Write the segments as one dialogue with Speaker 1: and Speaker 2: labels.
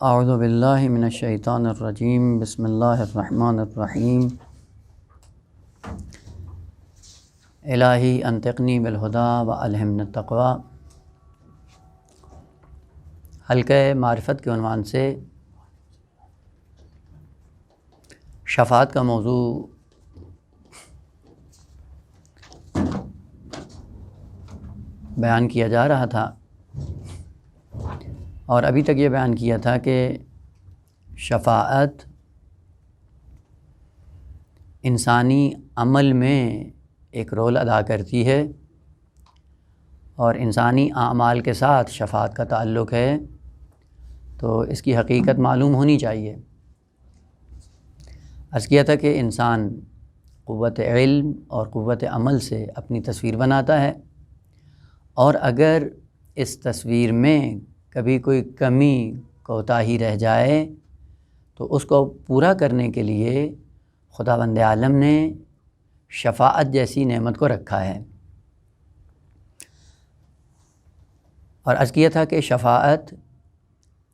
Speaker 1: اعوذ باللہ من الشیطان الرجیم، بسم اللہ الرحمن الرحیم۔ الہی انطقنی بالہدی والہمنی التقوی۔ حلقہ معرفت کے عنوان سے شفاعت کا موضوع بیان کیا جا رہا تھا، اور ابھی تک یہ بیان کیا تھا کہ شفاعت انسانی عمل میں ایک رول ادا کرتی ہے، اور انسانی اعمال کے ساتھ شفاعت کا تعلق ہے، تو اس کی حقیقت معلوم ہونی چاہیے۔ عرض کیا تھا کہ انسان قوت علم اور قوت عمل سے اپنی تصویر بناتا ہے، اور اگر اس تصویر میں کبھی کوئی کمی کوتاہی رہ جائے تو اس کو پورا کرنے کے لیے خداوند عالم نے شفاعت جیسی نعمت کو رکھا ہے۔ اور عرض کیا تھا کہ شفاعت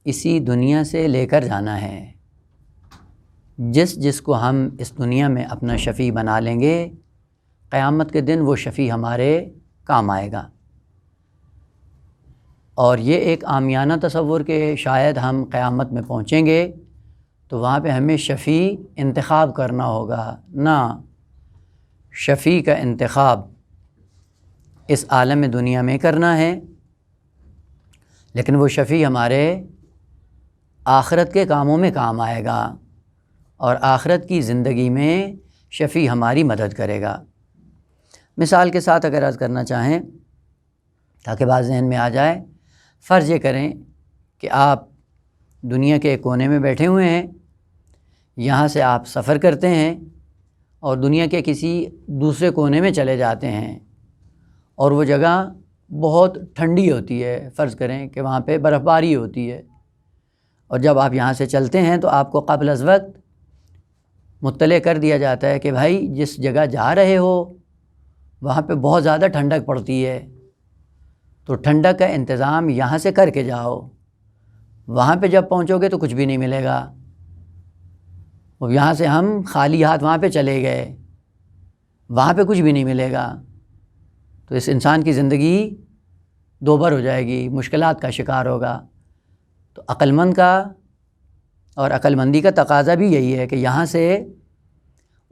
Speaker 1: اسی دنیا سے لے کر جانا ہے۔ جس کو ہم اس دنیا میں اپنا شفیع بنا لیں گے، قیامت کے دن وہ شفیع ہمارے کام آئے گا۔ اور یہ ایک عامیانہ تصور کہ شاید ہم قیامت میں پہنچیں گے تو وہاں پہ ہمیں شفیع انتخاب کرنا ہوگا، نہ، شفیع کا انتخاب اس عالم دنیا میں کرنا ہے، لیکن وہ شفیع ہمارے آخرت کے کاموں میں کام آئے گا، اور آخرت کی زندگی میں شفیع ہماری مدد کرے گا۔ مثال کے ساتھ اگر عرض کرنا چاہیں تاکہ بات ذہن میں آ جائے، فرض یہ کریں کہ آپ دنیا کے ایک کونے میں بیٹھے ہوئے ہیں، یہاں سے آپ سفر کرتے ہیں اور دنیا کے کسی دوسرے کونے میں چلے جاتے ہیں، اور وہ جگہ بہت ٹھنڈی ہوتی ہے، فرض کریں کہ وہاں پہ برف باری ہوتی ہے، اور جب آپ یہاں سے چلتے ہیں تو آپ کو قبل از وقت مطلع کر دیا جاتا ہے کہ بھائی جس جگہ جا رہے ہو وہاں پہ بہت زیادہ ٹھنڈک پڑتی ہے، تو ٹھنڈک کا انتظام یہاں سے کر کے جاؤ۔ وہاں پہ جب پہنچو گے تو کچھ بھی نہیں ملے گا۔ اور یہاں سے ہم خالی ہاتھ وہاں پہ چلے گئے، وہاں پہ کچھ بھی نہیں ملے گا، تو اس انسان کی زندگی دوبر ہو جائے گی، مشکلات کا شکار ہوگا۔ تو عقل مند کا اور عقل مندی کا تقاضا بھی یہی ہے کہ یہاں سے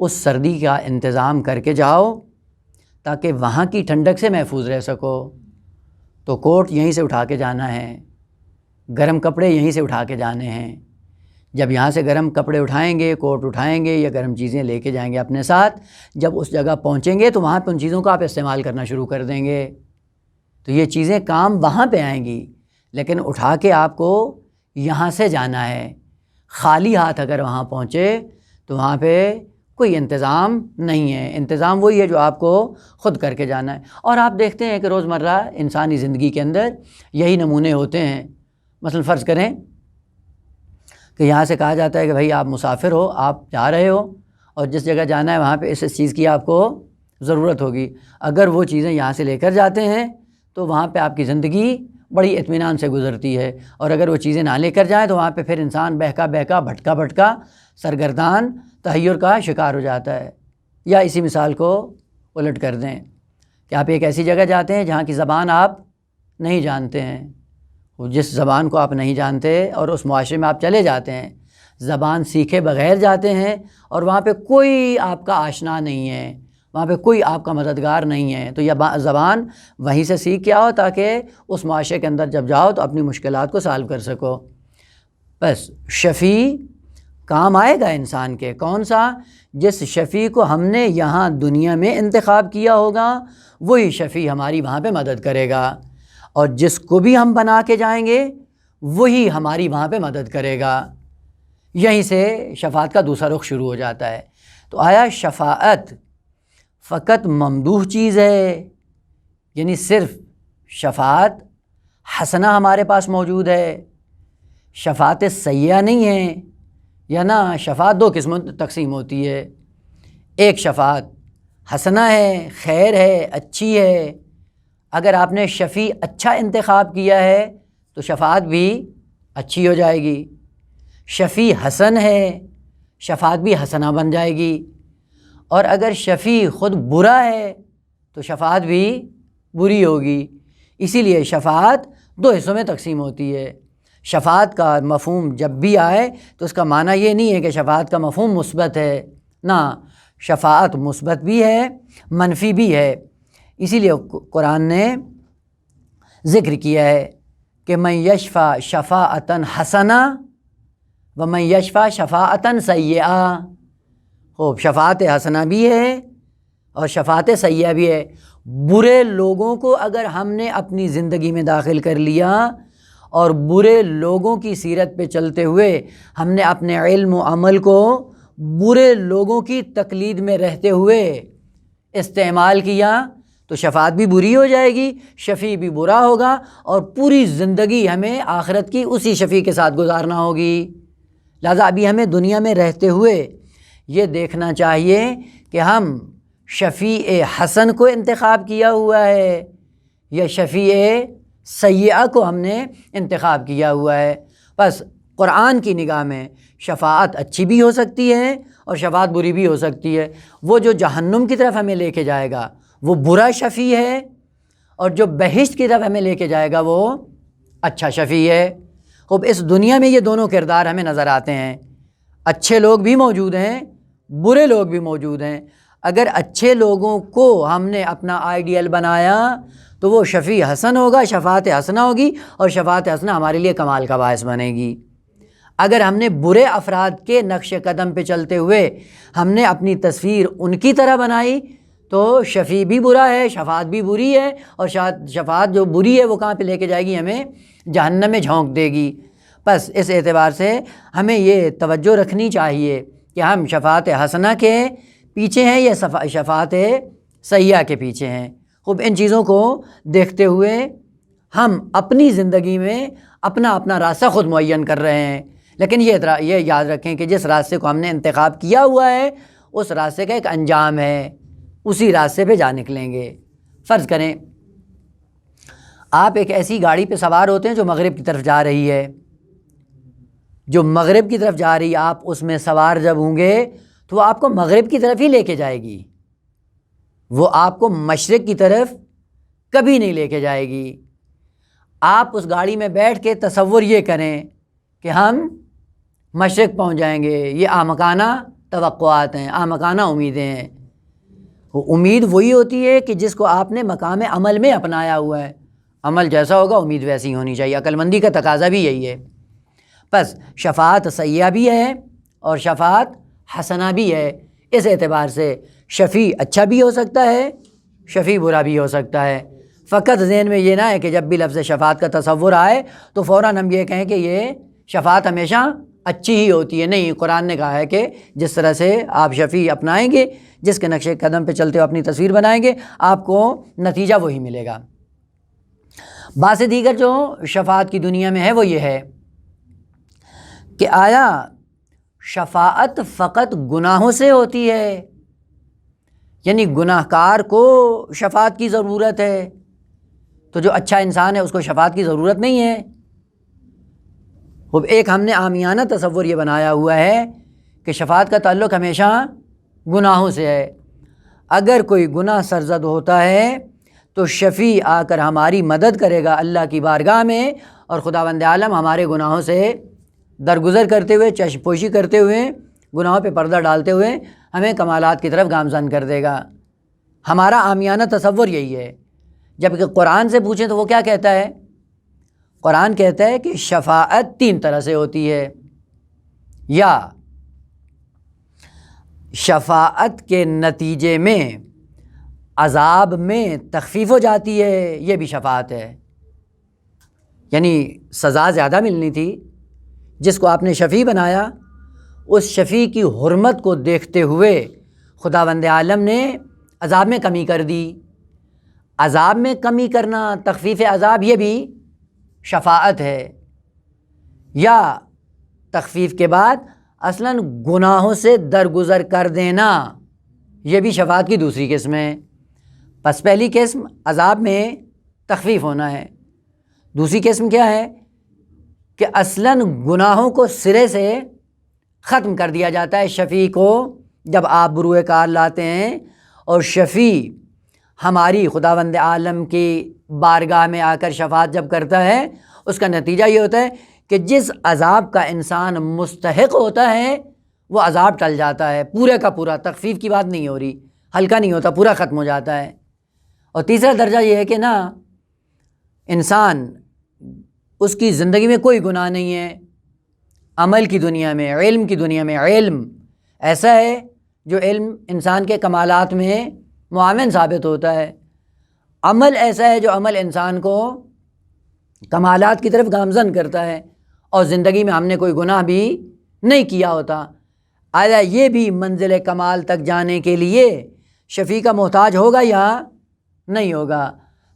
Speaker 1: اس سردی کا انتظام کر کے جاؤ تاکہ وہاں کی ٹھنڈک سے محفوظ رہ سکو۔ تو کوٹ یہیں سے اٹھا کے جانا ہے، گرم کپڑے یہیں سے اٹھا کے جانے ہیں۔ جب یہاں سے گرم کپڑے اٹھائیں گے، کوٹ اٹھائیں گے یا گرم چیزیں لے کے جائیں گے اپنے ساتھ، جب اس جگہ پہنچیں گے تو وہاں پہ ان چیزوں کو آپ استعمال کرنا شروع کر دیں گے، تو یہ چیزیں کام وہاں پہ آئیں گی، لیکن اٹھا کے آپ کو یہاں سے جانا ہے۔ خالی ہاتھ اگر وہاں پہنچے تو وہاں پہ کوئی انتظام نہیں ہے، انتظام وہی ہے جو آپ کو خود کر کے جانا ہے۔ اور آپ دیکھتے ہیں کہ روزمرہ انسانی زندگی کے اندر یہی نمونے ہوتے ہیں۔ مثلا فرض کریں کہ یہاں سے کہا جاتا ہے کہ بھائی آپ مسافر ہو، آپ جا رہے ہو، اور جس جگہ جانا ہے وہاں پہ اس چیز کی آپ کو ضرورت ہوگی۔ اگر وہ چیزیں یہاں سے لے کر جاتے ہیں تو وہاں پہ آپ کی زندگی بڑی اطمینان سے گزرتی ہے، اور اگر وہ چیزیں نہ لے کر جائیں تو وہاں پہ پھر انسان بہکا بہکا بھٹکا بھٹکا سرگردان تحیر کا شکار ہو جاتا ہے۔ یا اسی مثال کو الٹ کر دیں کہ آپ ایک ایسی جگہ جاتے ہیں جہاں کی زبان آپ نہیں جانتے ہیں، جس زبان کو آپ نہیں جانتے اور اس معاشرے میں آپ چلے جاتے ہیں، زبان سیکھے بغیر جاتے ہیں، اور وہاں پہ کوئی آپ کا آشنا نہیں ہے، وہاں پہ کوئی آپ کا مددگار نہیں ہے، تو یہ زبان وہیں سے سیکھ کے آؤ تاکہ اس معاشرے کے اندر جب جاؤ تو اپنی مشکلات کو سالو کر سکو۔ بس شفیع کام آئے گا انسان کے، کون سا؟ جس شفیع کو ہم نے یہاں دنیا میں انتخاب کیا ہوگا وہی شفیع ہماری وہاں پہ مدد کرے گا، اور جس کو بھی ہم بنا کے جائیں گے وہی ہماری وہاں پہ مدد کرے گا۔ یہیں سے شفاعت کا دوسرا رخ شروع ہو جاتا ہے۔ تو آیا شفاعت فقط ممدوح چیز ہے، یعنی صرف شفاعت حسنہ ہمارے پاس موجود ہے، شفاعت سیئہ نہیں ہے؟ یا نہ، شفاعت دو قسموں تقسیم ہوتی ہے۔ ایک شفاعت حسنہ ہے، خیر ہے، اچھی ہے۔ اگر آپ نے شفیع اچھا انتخاب کیا ہے تو شفاعت بھی اچھی ہو جائے گی۔ شفیع حسن ہے، شفاعت بھی حسنہ بن جائے گی، اور اگر شفیع خود برا ہے تو شفاعت بھی بری ہوگی۔ اسی لیے شفاعت دو حصوں میں تقسیم ہوتی ہے۔ شفاعت کا مفہوم جب بھی آئے تو اس کا معنی یہ نہیں ہے کہ شفاعت کا مفہوم مثبت ہے، نہ، شفاعت مثبت بھی ہے، منفی بھی ہے۔ اسی لیے قرآن نے ذکر کیا ہے کہ من یشفع شفاعۃ حسنہ ومن یشفع شفاعۃ سیئہ۔ خوب، شفاعت حسنہ بھی ہے اور شفاعت سیئہ بھی ہے۔ برے لوگوں کو اگر ہم نے اپنی زندگی میں داخل کر لیا اور برے لوگوں کی سیرت پہ چلتے ہوئے ہم نے اپنے علم و عمل کو برے لوگوں کی تقلید میں رہتے ہوئے استعمال کیا تو شفاعت بھی بری ہو جائے گی، شفیع بھی برا ہوگا، اور پوری زندگی ہمیں آخرت کی اسی شفیع کے ساتھ گزارنا ہوگی۔ لہذا ابھی ہمیں دنیا میں رہتے ہوئے یہ دیکھنا چاہیے کہ ہم شفیع حسن کو انتخاب کیا ہوا ہے یا شفیع سیئہ کو ہم نے انتخاب کیا ہوا ہے۔ بس قرآن کی نگاہ میں شفاعت اچھی بھی ہو سکتی ہے اور شفاعت بری بھی ہو سکتی ہے۔ وہ جو جہنم کی طرف ہمیں لے کے جائے گا وہ برا شفیع ہے، اور جو بہشت کی طرف ہمیں لے کے جائے گا وہ اچھا شفیع ہے۔ خوب، اس دنیا میں یہ دونوں کردار ہمیں نظر آتے ہیں، اچھے لوگ بھی موجود ہیں، برے لوگ بھی موجود ہیں۔ اگر اچھے لوگوں کو ہم نے اپنا آئیڈیل بنایا تو وہ شفیع حسن ہوگا، شفاعت حسنہ ہوگی، اور شفاعت حسنہ ہمارے لیے کمال کا باعث بنے گی۔ اگر ہم نے برے افراد کے نقش قدم پہ چلتے ہوئے ہم نے اپنی تصویر ان کی طرح بنائی تو شفیع بھی برا ہے، شفاعت بھی بری ہے، اور شفاعت جو بری ہے وہ کہاں پہ لے کے جائے گی؟ ہمیں جہنم میں جھونک دے گی۔ بس اس اعتبار سے ہمیں یہ توجہ رکھنی چاہیے کہ ہم شفاعت حسنہ کے پیچھے ہیں یا شفاعت سیئہ کے پیچھے ہیں۔ خوب، ان چیزوں کو دیکھتے ہوئے ہم اپنی زندگی میں اپنا اپنا راستہ خود معین کر رہے ہیں، لیکن یہ یاد رکھیں کہ جس راستے کو ہم نے انتخاب کیا ہوا ہے اس راستے کا ایک انجام ہے، اسی راستے پہ جا نکلیں گے۔ فرض کریں آپ ایک ایسی گاڑی پہ سوار ہوتے ہیں جو مغرب کی طرف جا رہی ہے، جو مغرب کی طرف جا رہی ہے، آپ اس میں سوار جب ہوں گے تو وہ آپ کو مغرب کی طرف ہی لے کے جائے گی، وہ آپ کو مشرق کی طرف کبھی نہیں لے کے جائے گی۔ آپ اس گاڑی میں بیٹھ کے تصور یہ کریں کہ ہم مشرق پہنچ جائیں گے، یہ احمقانہ توقعات ہیں، احمقانہ امیدیں ہیں۔ وہ امید وہی ہوتی ہے کہ جس کو آپ نے مقام عمل میں اپنایا ہوا ہے، عمل جیسا ہوگا امید ویسی ہونی چاہیے، عقل مندی کا تقاضا بھی یہی ہے۔ بس شفاعت سیئہ بھی ہے اور شفاعت حسنہ بھی ہے، اس اعتبار سے شفیع اچھا بھی ہو سکتا ہے، شفیع برا بھی ہو سکتا ہے۔ فقط ذہن میں یہ نہ ہے کہ جب بھی لفظ شفاعت کا تصور آئے تو فوراً ہم یہ کہیں کہ یہ شفاعت ہمیشہ اچھی ہی ہوتی ہے۔ نہیں، قرآن نے کہا ہے کہ جس طرح سے آپ شفیع اپنائیں گے، جس کے نقش قدم پہ چلتے ہو اپنی تصویر بنائیں گے، آپ کو نتیجہ وہی ملے گا۔ باعث دیگر جو شفاعت کی دنیا میں ہے وہ یہ ہے کہ آیا شفاعت فقط گناہوں سے ہوتی ہے، یعنی گناہ کار کو شفاعت کی ضرورت ہے، تو جو اچھا انسان ہے اس کو شفاعت کی ضرورت نہیں ہے؟ اب ایک ہم نے عامیانہ تصور یہ بنایا ہوا ہے کہ شفاعت کا تعلق ہمیشہ گناہوں سے ہے۔ اگر کوئی گناہ سرزد ہوتا ہے تو شفیع آ کر ہماری مدد کرے گا اللہ کی بارگاہ میں، اور خداوند عالم ہمارے گناہوں سے درگزر کرتے ہوئے، چشم پوشی کرتے ہوئے، گناہوں پہ پردہ ڈالتے ہوئے ہمیں کمالات کی طرف گامزن کر دے گا۔ ہمارا عامیانہ تصور یہی ہے، جبکہ قرآن سے پوچھیں تو وہ کیا کہتا ہے؟ قرآن کہتا ہے کہ شفاعت تین طرح سے ہوتی ہے، یا شفاعت کے نتیجے میں عذاب میں تخفیف ہو جاتی ہے، یہ بھی شفاعت ہے، یعنی سزا زیادہ ملنی تھی، جس کو آپ نے شفیع بنایا اس شفیع کی حرمت کو دیکھتے ہوئے خداوند عالم نے عذاب میں کمی کر دی۔ عذاب میں کمی کرنا، تخفیف عذاب، یہ بھی شفاعت ہے۔ یا تخفیف کے بعد اصلاً گناہوں سے درگزر کر دینا، یہ بھی شفاعت کی دوسری قسم ہے۔ پس پہلی قسم عذاب میں تخفیف ہونا ہے، دوسری قسم کیا ہے؟ کہ اصلاً گناہوں کو سرے سے ختم کر دیا جاتا ہے شفیع کو جب آپ بروئے کار لاتے ہیں، اور شفیع ہماری خداوند عالم کی بارگاہ میں آ کر شفاعت جب کرتا ہے، اس کا نتیجہ یہ ہوتا ہے کہ جس عذاب کا انسان مستحق ہوتا ہے وہ عذاب ٹل جاتا ہے، پورے کا پورا، تخفیف کی بات نہیں ہو رہی، ہلکا نہیں ہوتا، پورا ختم ہو جاتا ہے۔ اور تیسرا درجہ یہ ہے کہ نا، انسان اس کی زندگی میں کوئی گناہ نہیں ہے، عمل کی دنیا میں، علم کی دنیا میں، علم ایسا ہے جو علم انسان کے کمالات میں معاون ثابت ہوتا ہے، عمل ایسا ہے جو عمل انسان کو کمالات کی طرف گامزن کرتا ہے، اور زندگی میں ہم نے کوئی گناہ بھی نہیں کیا ہوتا۔ آیا یہ بھی منزل کمال تک جانے کے لیے شفیع کا محتاج ہوگا یا نہیں ہوگا؟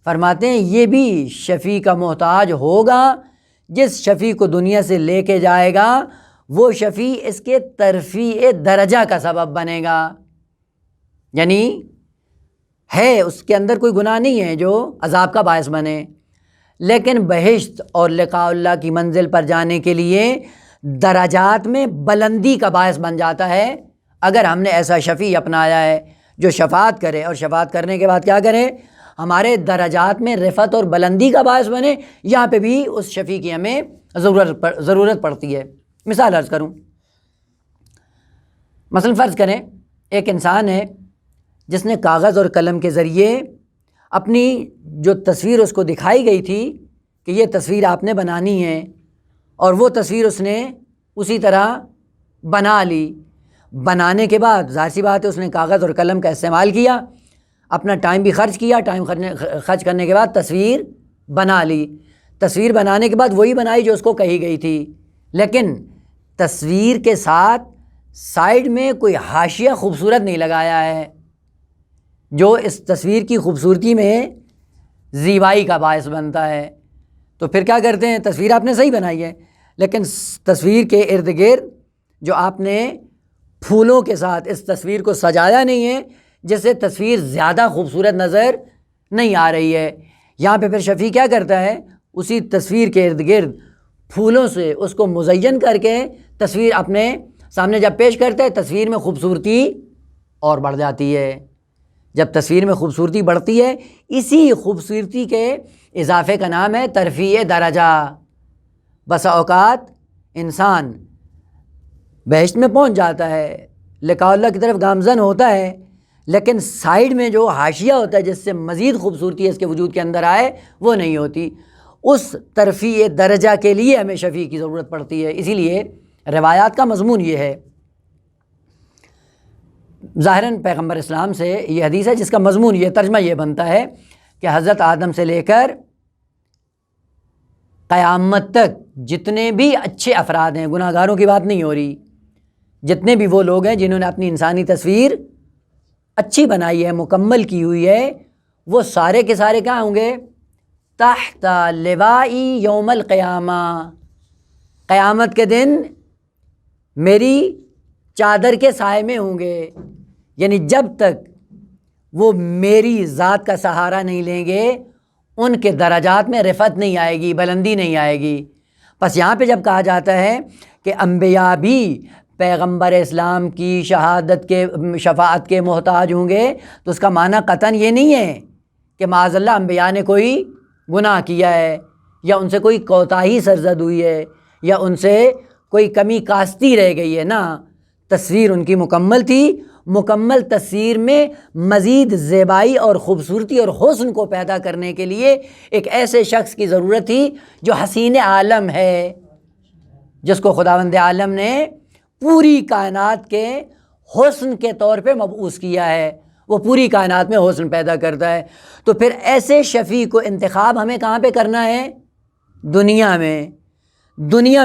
Speaker 1: فرماتے ہیں یہ بھی شفیع کا محتاج ہوگا، جس شفیع کو دنیا سے لے کے جائے گا وہ شفیع اس کے ترفیع درجہ کا سبب بنے گا، یعنی ہے اس کے اندر کوئی گناہ نہیں ہے جو عذاب کا باعث بنے، لیکن بہشت اور لقاء اللہ کی منزل پر جانے کے لیے درجات میں بلندی کا باعث بن جاتا ہے اگر ہم نے ایسا شفیع اپنایا ہے جو شفاعت کرے، اور شفاعت کرنے کے بعد کیا کرے؟ ہمارے درجات میں رفعت اور بلندی کا باعث بنے۔ یہاں پہ بھی اس شفیع کی ہمیں ضرورت پڑتی ہے۔ مثال عرض کروں، مثلا فرض کریں ایک انسان ہے جس نے کاغذ اور قلم کے ذریعے اپنی جو تصویر اس کو دکھائی گئی تھی کہ یہ تصویر آپ نے بنانی ہے، اور وہ تصویر اس نے اسی طرح بنا لی۔ بنانے کے بعد ظاہر سی بات ہے اس نے کاغذ اور قلم کا استعمال کیا، اپنا ٹائم بھی خرچ کیا، ٹائم خرچ کرنے کے بعد تصویر بنا لی۔ تصویر بنانے کے بعد وہی بنائی جو اس کو کہی گئی تھی، لیکن تصویر کے ساتھ سائیڈ میں کوئی حاشیہ خوبصورت نہیں لگایا ہے جو اس تصویر کی خوبصورتی میں زیبائی کا باعث بنتا ہے۔ تو پھر کیا کرتے ہیں؟ تصویر آپ نے صحیح بنائی ہے، لیکن تصویر کے ارد گرد جو آپ نے پھولوں کے ساتھ اس تصویر کو سجایا نہیں ہے، جس سے تصویر زیادہ خوبصورت نظر نہیں آ رہی ہے۔ یہاں پہ پھر شفیع کیا کرتا ہے؟ اسی تصویر کے ارد گرد پھولوں سے اس کو مزین کر کے تصویر اپنے سامنے جب پیش کرتا ہے، تصویر میں خوبصورتی اور بڑھ جاتی ہے۔ جب تصویر میں خوبصورتی بڑھتی ہے، اسی خوبصورتی کے اضافے کا نام ہے ترفیع درجہ۔ بسا اوقات انسان بہشت میں پہنچ جاتا ہے، لقاء اللہ کی طرف گامزن ہوتا ہے، لیکن سائیڈ میں جو حاشیہ ہوتا ہے جس سے مزید خوبصورتی اس کے وجود کے اندر آئے وہ نہیں ہوتی۔ اس ترفیع درجہ کے لیے ہمیں شفیع کی ضرورت پڑتی ہے۔ اسی لیے روایات کا مضمون یہ ہے، ظاہراً پیغمبر اسلام سے یہ حدیث ہے جس کا مضمون یہ ترجمہ یہ بنتا ہے کہ حضرت آدم سے لے کر قیامت تک جتنے بھی اچھے افراد ہیں، گناہ گاروں کی بات نہیں ہو رہی، جتنے بھی وہ لوگ ہیں جنہوں نے اپنی انسانی تصویر اچھی بنائی ہے، مکمل کی ہوئی ہے، وہ سارے کے سارے کہاں ہوں گے؟ تحت لوائی یوم القیامہ، قیامت کے دن میری چادر کے سائے میں ہوں گے۔ یعنی جب تک وہ میری ذات کا سہارا نہیں لیں گے ان کے درجات میں رفعت نہیں آئے گی، بلندی نہیں آئے گی۔ پس یہاں پہ جب کہا جاتا ہے کہ انبیاء بھی پیغمبر اسلام کی شفاعت کے محتاج ہوں گے، تو اس کا معنی قطعاً یہ نہیں ہے کہ معاذ اللہ انبیاء نے کوئی گناہ کیا ہے، یا ان سے کوئی کوتاہی سرزد ہوئی ہے، یا ان سے کوئی کمی کاستی رہ گئی ہے۔ نا، تصویر ان کی مکمل تھی، مکمل تصویر میں مزید زیبائی اور خوبصورتی اور حسن کو پیدا کرنے کے لیے ایک ایسے شخص کی ضرورت تھی جو حسین عالم ہے، جس کو خداوند عالم نے پوری کائنات کے حسن کے طور پہ مبعوث کیا ہے، وہ پوری کائنات میں حسن پیدا کرتا ہے۔ تو پھر ایسے شفیع کو انتخاب ہمیں کہاں پہ کرنا ہے؟ دنیا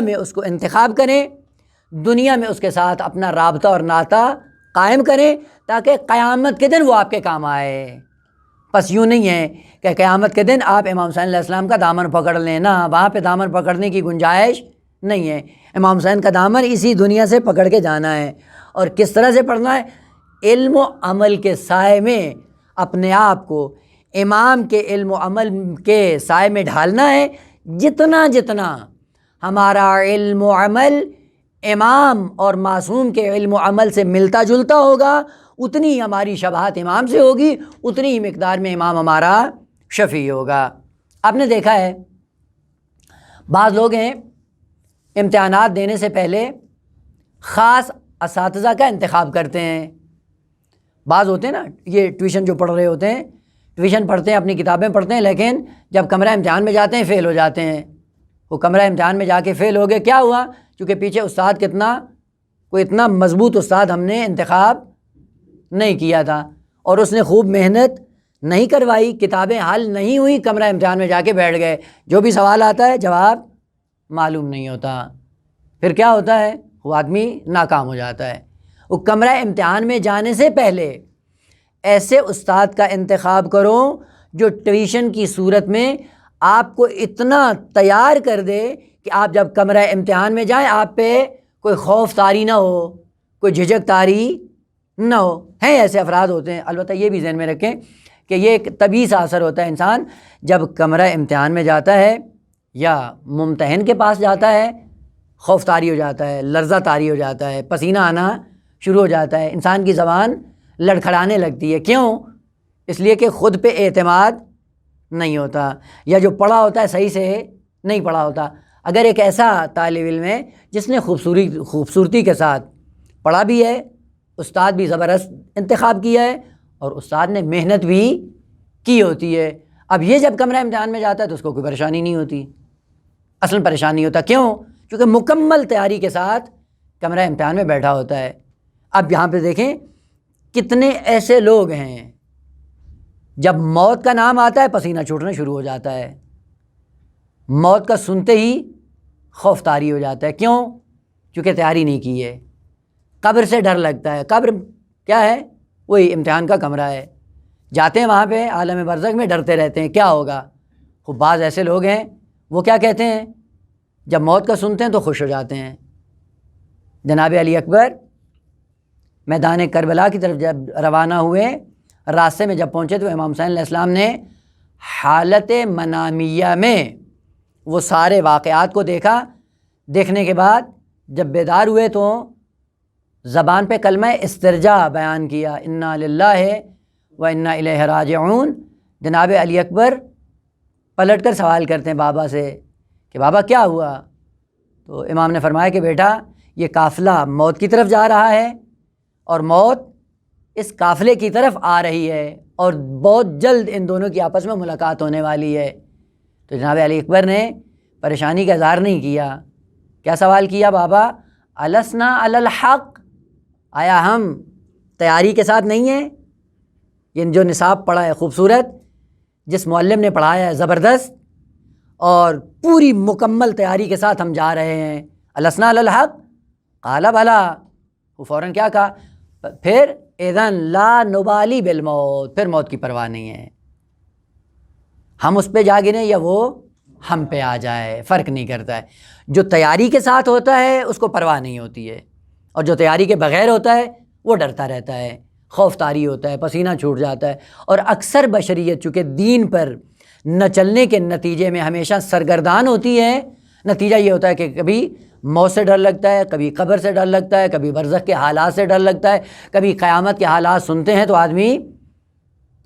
Speaker 1: میں اس کو انتخاب کریں، دنیا میں اس کے ساتھ اپنا رابطہ اور ناطہ قائم کریں تاکہ قیامت کے دن وہ آپ کے کام آئے۔ بس یوں نہیں ہے کہ قیامت کے دن آپ امام حسین علیہ السلام کا دامن پکڑ لیں، نا، وہاں پہ دامن پکڑنے کی گنجائش نہیں ہے۔ امام حسین کا دامن اسی دنیا سے پکڑ کے جانا ہے، اور کس طرح سے پڑھنا ہے؟ علم و عمل کے سائے میں اپنے آپ کو امام کے علم و عمل کے سائے میں ڈھالنا ہے۔ جتنا ہمارا علم و عمل امام اور معصوم کے علم و عمل سے ملتا جلتا ہوگا، اتنی ہماری شباہت امام سے ہوگی، اتنی ہی مقدار میں امام ہمارا شفیع ہوگا۔ آپ نے دیکھا ہے بعض لوگ ہیں امتحانات دینے سے پہلے خاص اساتذہ کا انتخاب کرتے ہیں۔ بعض ہوتے ہیں نا، یہ ٹیوشن جو پڑھ رہے ہوتے ہیں، ٹیوشن پڑھتے ہیں، اپنی کتابیں پڑھتے ہیں، لیکن جب کمرہ امتحان میں جاتے ہیں فیل ہو جاتے ہیں۔ وہ کمرہ امتحان میں جا کے فیل ہو گئے، کیا ہوا؟ کیونکہ پیچھے استاد کوئی اتنا مضبوط استاد ہم نے انتخاب نہیں کیا تھا، اور اس نے خوب محنت نہیں کروائی، کتابیں حل نہیں ہوئی، کمرہ امتحان میں جا کے بیٹھ گئے، جو بھی سوال آتا ہے جواب معلوم نہیں ہوتا، پھر کیا ہوتا ہے؟ وہ آدمی ناکام ہو جاتا ہے۔ وہ کمرہ امتحان میں جانے سے پہلے ایسے استاد کا انتخاب کرو جو ٹیوشن کی صورت میں آپ کو اتنا تیار کر دے کہ آپ جب کمرہ امتحان میں جائیں آپ پہ کوئی خوف طاری نہ ہو، کوئی جھجک طاری نہ ہو۔ ہیں ایسے افراد ہوتے ہیں، البتہ یہ بھی ذہن میں رکھیں کہ یہ ایک طبیعی سا اثر ہوتا ہے، انسان جب کمرہ امتحان میں جاتا ہے یا ممتحن کے پاس جاتا ہے خوف طاری ہو جاتا ہے، لرزہ طاری ہو جاتا ہے، پسینہ آنا شروع ہو جاتا ہے، انسان کی زبان لڑکھڑانے لگتی ہے۔ کیوں؟ اس لیے کہ خود پہ اعتماد نہیں ہوتا، یا جو پڑھا ہوتا ہے صحیح سے نہیں پڑھا ہوتا۔ اگر ایک ایسا طالب علم ہے جس نے خوبصورتی کے ساتھ پڑھا بھی ہے، استاد بھی زبردست انتخاب کیا ہے، اور استاد نے محنت بھی کی ہوتی ہے، اب یہ جب کمرہ امتحان میں جاتا ہے تو اس کو کوئی پریشانی نہیں ہوتی، اصلاً پریشان نہیں ہوتا۔ کیوں؟ کیونکہ مکمل تیاری کے ساتھ کمرہ امتحان میں بیٹھا ہوتا ہے۔ اب یہاں پہ دیکھیں کتنے ایسے لوگ ہیں جب موت کا نام آتا ہے پسینہ چھوٹنا شروع ہو جاتا ہے، موت کا سنتے ہی خوف طاری ہو جاتا ہے۔ کیوں؟ کیونکہ تیاری نہیں کی ہے۔ قبر سے ڈر لگتا ہے، قبر کیا ہے؟ وہی امتحان کا کمرہ ہے، جاتے ہیں وہاں پہ عالم برزخ میں ڈرتے رہتے ہیں کیا ہوگا۔ خوب بعض ایسے لوگ ہیں وہ کیا کہتے ہیں، جب موت کا سنتے ہیں تو خوش ہو جاتے ہیں۔ جناب علی اکبر میدان کربلا کی طرف جب روانہ ہوئے، راستے میں جب پہنچے تو امام حسین علیہ السلام نے حالت منامیہ میں وہ سارے واقعات کو دیکھا، دیکھنے کے بعد جب بیدار ہوئے تو زبان پہ کلمہ استرجاع بیان کیا، انا للہ و انا الیہ راجعون۔ جناب علی اکبر پلٹ کر سوال کرتے ہیں بابا سے کہ بابا کیا ہوا؟ تو امام نے فرمایا کہ بیٹا یہ قافلہ موت کی طرف جا رہا ہے، اور موت اس قافلے کی طرف آ رہی ہے، اور بہت جلد ان دونوں کی آپس میں ملاقات ہونے والی ہے۔ تو جناب علی اکبر نے پریشانی کا اظہار نہیں کیا، کیا سوال کیا؟ بابا السنا علی الحق، آیا ہم تیاری کے ساتھ نہیں ہیں؟ یہ جو نصاب پڑھا ہے خوبصورت، جس معلم نے پڑھایا ہے زبردست، اور پوری مکمل تیاری کے ساتھ ہم جا رہے ہیں، السنا علی الحق؟ قال بلا، وہ فوراً کیا کہا؟ پھر اذن لا نبالی بالموت، پھر موت کی پرواہ نہیں ہے، ہم اس پہ جا گریں یا وہ ہم پہ آ جائے، فرق نہیں کرتا ہے۔ جو تیاری کے ساتھ ہوتا ہے اس کو پرواہ نہیں ہوتی ہے، اور جو تیاری کے بغیر ہوتا ہے وہ ڈرتا رہتا ہے، خوف طاری ہوتا ہے، پسینہ چھوٹ جاتا ہے۔ اور اکثر بشریت چونکہ دین پر نہ چلنے کے نتیجے میں ہمیشہ سرگردان ہوتی ہے، نتیجہ یہ ہوتا ہے کہ کبھی موت سے ڈر لگتا ہے، کبھی قبر سے ڈر لگتا ہے، کبھی برزخ کے حالات سے ڈر لگتا ہے، کبھی قیامت کے حالات سنتے ہیں تو آدمی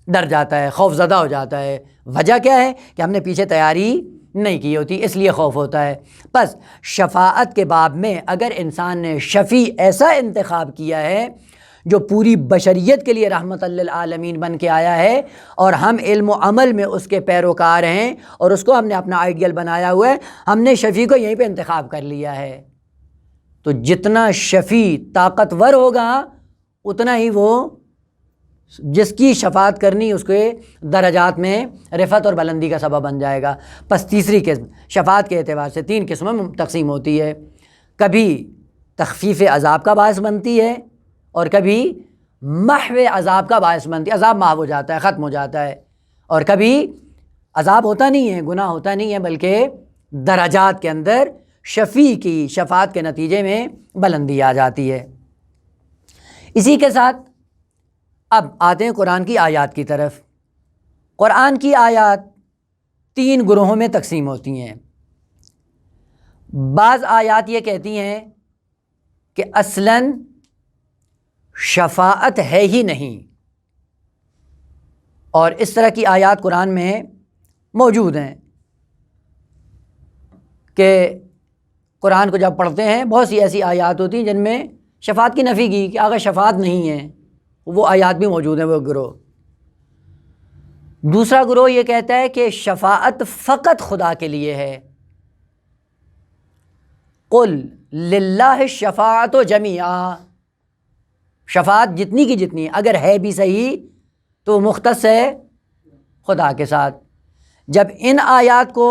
Speaker 1: ڈر جاتا ہے، خوف زدہ ہو جاتا ہے۔ وجہ کیا ہے؟ کہ ہم نے پیچھے تیاری نہیں کی ہوتی، اس لیے خوف ہوتا ہے۔ بس شفاعت کے باب میں اگر انسان نے شفیع ایسا انتخاب کیا ہے جو پوری بشریت کے لیے رحمت للعالمین بن کے آیا ہے، اور ہم علم و عمل میں اس کے پیروکار ہیں، اور اس کو ہم نے اپنا آئیڈیل بنایا ہوا ہے، ہم نے شفیع کو یہیں پہ انتخاب کر لیا ہے، تو جتنا شفیع طاقتور ہوگا اتنا ہی وہ جس کی شفاعت کرنی اس کے درجات میں رفعت اور بلندی کا سبب بن جائے گا۔ پس تیسری قسم شفاعت کے اعتبار سے 3 قسموں میں تقسیم ہوتی ہے، کبھی تخفیف عذاب کا باعث بنتی ہے، اور کبھی محو عذاب کا باعث بنتی ہے، عذاب محو ہو جاتا ہے، ختم ہو جاتا ہے، اور کبھی عذاب ہوتا نہیں ہے، گناہ ہوتا نہیں ہے، بلکہ درجات کے اندر شفیع کی شفاعت کے نتیجے میں بلندی آ جاتی ہے۔ اسی کے ساتھ اب آتے ہیں قرآن کی آیات کی طرف۔ قرآن کی آیات 3 گروہوں میں تقسیم ہوتی ہیں۔ بعض آیات یہ کہتی ہیں کہ اصلاً شفاعت ہے ہی نہیں، اور اس طرح کی آیات قرآن میں موجود ہیں کہ قرآن کو جب پڑھتے ہیں بہت سی ایسی آیات ہوتی ہیں جن میں شفاعت کی نفی کی کہ اگر شفاعت نہیں ہے، وہ آیات بھی موجود ہیں وہ گروہ۔ دوسرا گروہ یہ کہتا ہے کہ شفاعت فقط خدا کے لیے ہے، قل للہ الشفاعت جمیعا، شفاعت جتنی کی جتنی اگر ہے بھی صحیح تو مختص ہے خدا کے ساتھ۔ جب ان آیات کو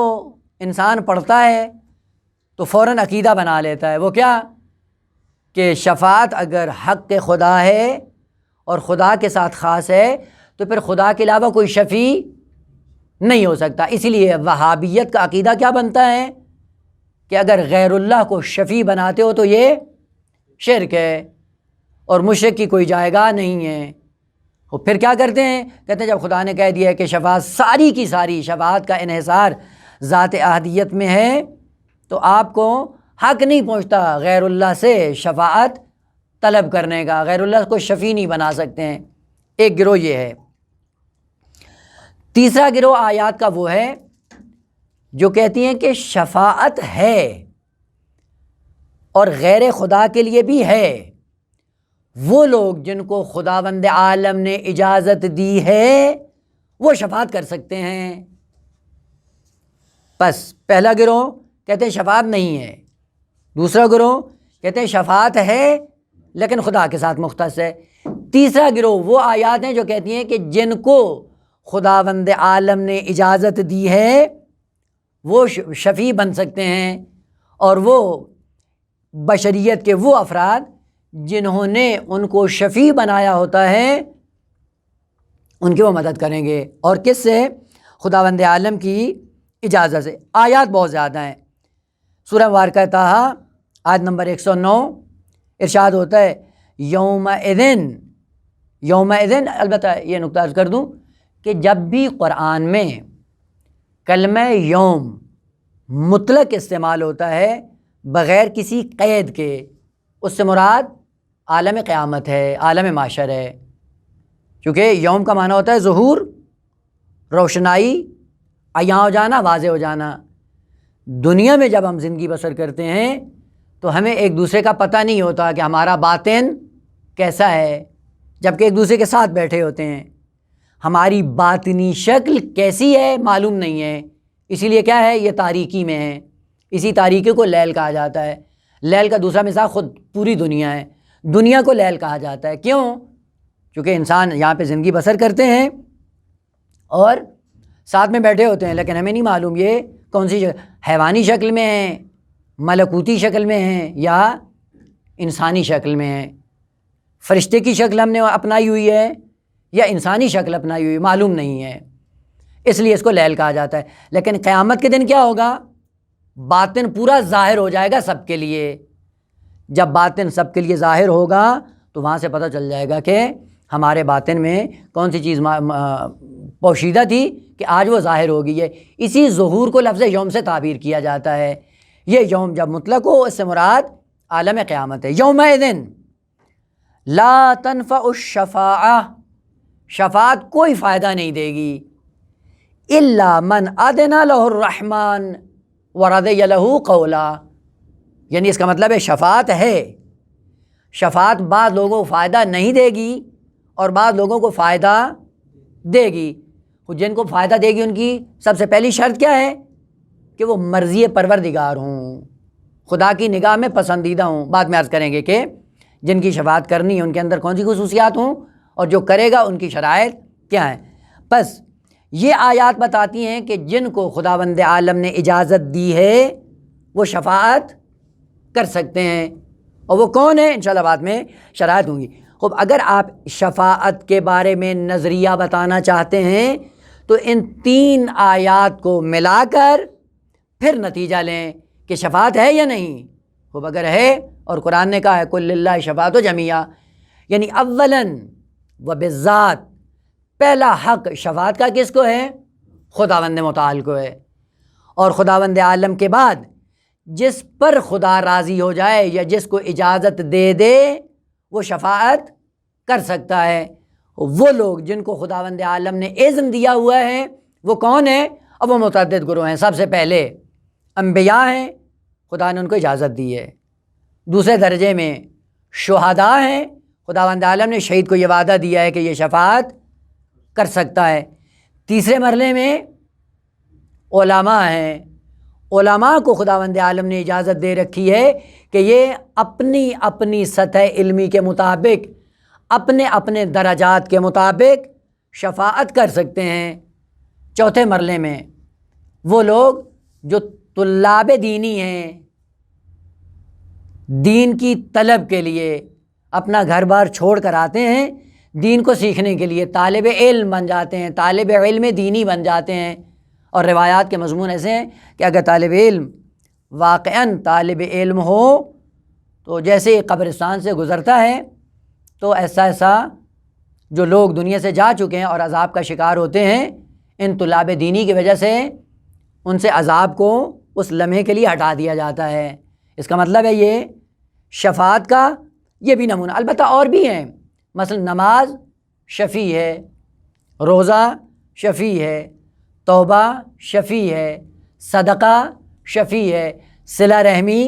Speaker 1: انسان پڑھتا ہے تو فوراً عقیدہ بنا لیتا ہے، وہ کیا کہ شفاعت اگر حق کے خدا ہے اور خدا کے ساتھ خاص ہے تو پھر خدا کے علاوہ کوئی شفیع نہیں ہو سکتا۔ اسی لیے وہابیت کا عقیدہ کیا بنتا ہے کہ اگر غیر اللہ کو شفیع بناتے ہو تو یہ شرک ہے اور مشرک کی کوئی جائے گاہ نہیں ہے۔ وہ پھر کیا کرتے ہیں، کہتے ہیں جب خدا نے کہہ دیا ہے کہ شفاعت ساری کی ساری شفاعت کا انحصار ذات احدیت میں ہے تو آپ کو حق نہیں پہنچتا غیر اللہ سے شفاعت طلب کرنے کا، غیر اللہ کو شفیع نہیں بنا سکتے ہیں۔ ایک گروہ یہ ہے۔ تیسرا گروہ آیات کا وہ ہے جو کہتی ہیں کہ شفاعت ہے اور غیر خدا کے لیے بھی ہے، وہ لوگ جن کو خداوند عالم نے اجازت دی ہے وہ شفاعت کر سکتے ہیں۔ بس پہلا گروہ کہتے ہیں شفاعت نہیں ہے، دوسرا گروہ کہتے ہیں شفاعت ہے لیکن خدا کے ساتھ مختص ہے، تیسرا گروہ وہ آیات ہیں جو کہتی ہیں کہ جن کو خداوند عالم نے اجازت دی ہے وہ شفیع بن سکتے ہیں، اور وہ بشریت کے وہ افراد جنہوں نے ان کو شفیع بنایا ہوتا ہے ان کی وہ مدد کریں گے، اور کس سے؟ خداوند عالم کی اجازت سے۔ آیات بہت زیادہ ہیں۔ سورہ مبارکہ طٰہٰ آیت نمبر 109 ارشاد ہوتا ہے یوم اذن، البتہ یہ نقطہ عرض کر دوں کہ جب بھی قرآن میں کلمہ یوم مطلق استعمال ہوتا ہے بغیر کسی قید کے، اس سے مراد عالم قیامت ہے، عالم معاشر ہے، کیونکہ یوم کا معنی ہوتا ہے ظہور، روشنائی، عیاں ہو جانا، واضح ہو جانا۔ دنیا میں جب ہم زندگی بسر کرتے ہیں تو ہمیں ایک دوسرے کا پتہ نہیں ہوتا کہ ہمارا باطن کیسا ہے، جبکہ ایک دوسرے کے ساتھ بیٹھے ہوتے ہیں۔ ہماری باطنی شکل کیسی ہے معلوم نہیں ہے، اسی لیے کیا ہے یہ تاریکی میں ہے، اسی تاریکی کو لیل کہا جاتا ہے۔ لیل کا دوسرا مثال خود پوری دنیا ہے، دنیا کو لیل کہا جاتا ہے، کیوں؟ چونکہ انسان یہاں پہ زندگی بسر کرتے ہیں اور ساتھ میں بیٹھے ہوتے ہیں، لیکن ہمیں نہیں معلوم یہ کون سی شکل، حیوانی شکل میں ہیں، ملکوتی شکل میں ہیں یا انسانی شکل میں ہیں، فرشتے کی شکل ہم نے اپنائی ہوئی ہے یا انسانی شکل اپنائی ہوئی، معلوم نہیں ہے، اس لیے اس کو لیل کہا جاتا ہے۔ لیکن قیامت کے دن کیا ہوگا؟ باطن پورا ظاہر ہو جائے گا سب کے لیے۔ جب باطن سب کے لیے ظاہر ہوگا تو وہاں سے پتہ چل جائے گا کہ ہمارے باطن میں کون سی چیز پوشیدہ تھی کہ آج وہ ظاہر ہوگی ہے۔ اسی ظہور کو لفظ یوم سے تعبیر کیا جاتا ہے۔ یہ یوم جب مطلق ہو اس سے مراد عالم قیامت ہے۔ یومئذ لا تنفع الشفاعہ، شفاعت کوئی فائدہ نہیں دے گی، الا من اذن لہ الرحمن ورضی لہ قولا، یعنی اس کا مطلب ہے شفاعت ہے، شفاعت بعض لوگوں کو فائدہ نہیں دے گی اور بعض لوگوں کو فائدہ دے گی۔ جن کو فائدہ دے گی ان کی سب سے پہلی شرط کیا ہے کہ وہ مرضی پروردگار ہوں، خدا کی نگاہ میں پسندیدہ ہوں۔ بعد میں عرض کریں گے کہ جن کی شفاعت کرنی ہے ان کے اندر کون سی خصوصیات ہوں اور جو کرے گا ان کی شرائط کیا ہیں۔ بس یہ آیات بتاتی ہیں کہ جن کو خداوند عالم نے اجازت دی ہے وہ شفاعت کر سکتے ہیں، اور وہ کون ہیں انشاءاللہ بعد میں شرائط ہوں گی۔ خب اگر آپ شفاعت کے بارے میں نظریہ بتانا چاہتے ہیں تو ان تین آیات کو ملا کر پھر نتیجہ لیں کہ شفاعت ہے یا نہیں۔ خب اگر ہے اور قرآن نے کہا ہے قل للہ شفاعت جمیعا، یعنی اولاً و بالذات پہلا حق شفاعت کا کس کو ہے؟ خداوند متعال کو ہے، اور خداوند عالم کے بعد جس پر خدا راضی ہو جائے یا جس کو اجازت دے دے وہ شفاعت کر سکتا ہے۔ وہ لوگ جن کو خداوند عالم نے اذن دیا ہوا ہے وہ کون ہیں؟ اب وہ متعدد گروہ ہیں۔ سب سے پہلے انبیاء ہیں، خدا نے ان کو اجازت دی ہے۔ دوسرے درجے میں شہداء ہیں، خداوند عالم نے شہید کو یہ وعدہ دیا ہے کہ یہ شفاعت کر سکتا ہے۔ تیسرے مرحلے میں علماء ہیں، علماء کو خداوند عالم نے اجازت دے رکھی ہے کہ یہ اپنی اپنی سطح علمی کے مطابق، اپنے اپنے درجات کے مطابق شفاعت کر سکتے ہیں۔ چوتھے مرحلے میں وہ لوگ جو طلاب دینی ہیں، دین کی طلب کے لیے اپنا گھر بار چھوڑ کر آتے ہیں، دین کو سیکھنے کے لیے طالب علم بن جاتے ہیں، طالب علم دینی بن جاتے ہیں۔ اور روایات کے مضمون ایسے ہیں کہ اگر طالب علم واقعاً طالب علم ہو تو جیسے قبرستان سے گزرتا ہے تو ایسا جو لوگ دنیا سے جا چکے ہیں اور عذاب کا شکار ہوتے ہیں، ان طلاب دینی کی وجہ سے ان سے عذاب کو اس لمحے کے لیے ہٹا دیا جاتا ہے۔ اس کا مطلب ہے یہ شفاعت کا یہ بھی نمونہ۔ البتہ اور بھی ہیں، مثلا نماز شفیع ہے، روزہ شفیع ہے، توبہ شفیع ہے، صدقہ شفیع ہے، صلہ رحمی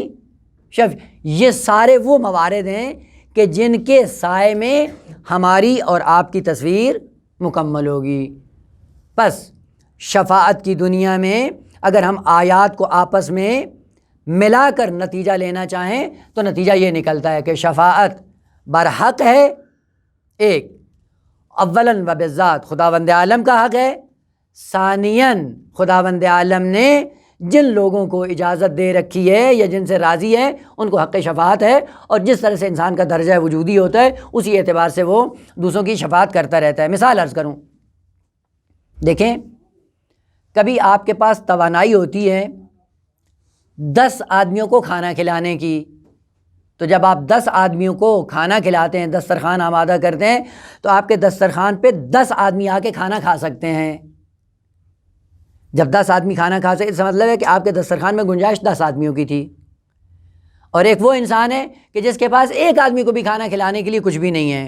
Speaker 1: شفیع۔ یہ سارے وہ موارد ہیں کہ جن کے سائے میں ہماری اور آپ کی تصویر مکمل ہوگی۔ بس شفاعت کی دنیا میں اگر ہم آیات کو آپس میں ملا کر نتیجہ لینا چاہیں تو نتیجہ یہ نکلتا ہے کہ شفاعت برحق ہے، ایک اولاً و بالذات خداوند عالم کا حق ہے، ثانیاً خداوند عالم نے جن لوگوں کو اجازت دے رکھی ہے یا جن سے راضی ہے ان کو حق شفاعت ہے، اور جس طرح سے انسان کا درجہ وجودی ہوتا ہے اسی اعتبار سے وہ دوسروں کی شفاعت کرتا رہتا ہے۔ مثال عرض کروں، دیکھیں کبھی آپ کے پاس توانائی ہوتی ہے 10 آدمیوں کو کھانا کھلانے کی، تو جب آپ 10 آدمیوں کو کھانا کھلاتے ہیں، دسترخوان آمادہ کرتے ہیں، تو آپ کے دسترخوان پہ 10 آدمی آ کے کھانا کھا سکتے ہیں۔ جب 10 آدمی کھانا کھا سکتے، اس کا مطلب ہے کہ آپ کے دسترخوان میں گنجائش 10 آدمیوں کی تھی۔ اور ایک وہ انسان ہے کہ جس کے پاس ایک آدمی کو بھی کھانا کھلانے کے لیے کچھ بھی نہیں ہے،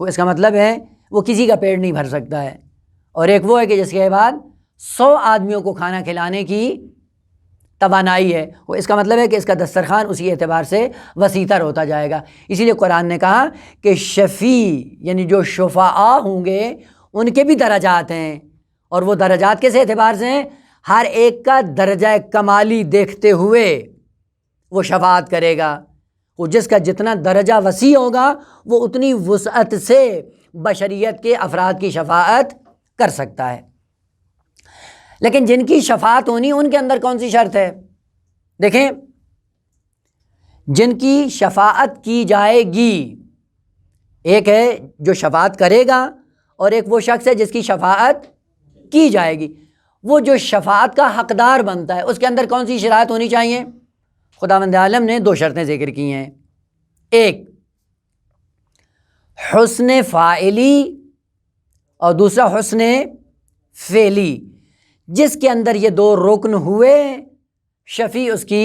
Speaker 1: اس کا مطلب ہے وہ کسی کا پیٹ نہیں بھر سکتا ہے۔ اور ایک وہ ہے کہ جس کے بعد 100 آدمیوں کو کھانا کھلانے کی توانائی ہے، وہ اس کا مطلب ہے کہ اس کا دسترخوان اسی اعتبار سے وسیع تر ہوتا جائے گا۔ اسی لیے قرآن نے کہا کہ شفیع یعنی جو شفعاء ہوں گے ان کے بھی درجات ہیں، اور وہ درجات کس اعتبار سے ہیں؟ ہر ایک کا درجہ کمالی دیکھتے ہوئے وہ شفاعت کرے گا۔ وہ جس کا جتنا درجہ وسیع ہوگا وہ اتنی وسعت سے بشریت کے افراد کی شفاعت کر سکتا ہے۔ لیکن جن کی شفاعت ہونی ان کے اندر کون سی شرط ہے؟ دیکھیں، جن کی شفاعت کی جائے گی، ایک ہے جو شفاعت کرے گا اور ایک وہ شخص ہے جس کی شفاعت کی جائے گی۔ وہ جو شفاعت کا حقدار بنتا ہے اس کے اندر کون سی شرائط ہونی چاہیے؟ خداوند عالم نے 2 شرطیں ذکر کی ہیں، ایک حسن فاعلی اور دوسرا حسن فعلی۔ جس کے اندر یہ 2 رکن ہوئے شفیع اس کی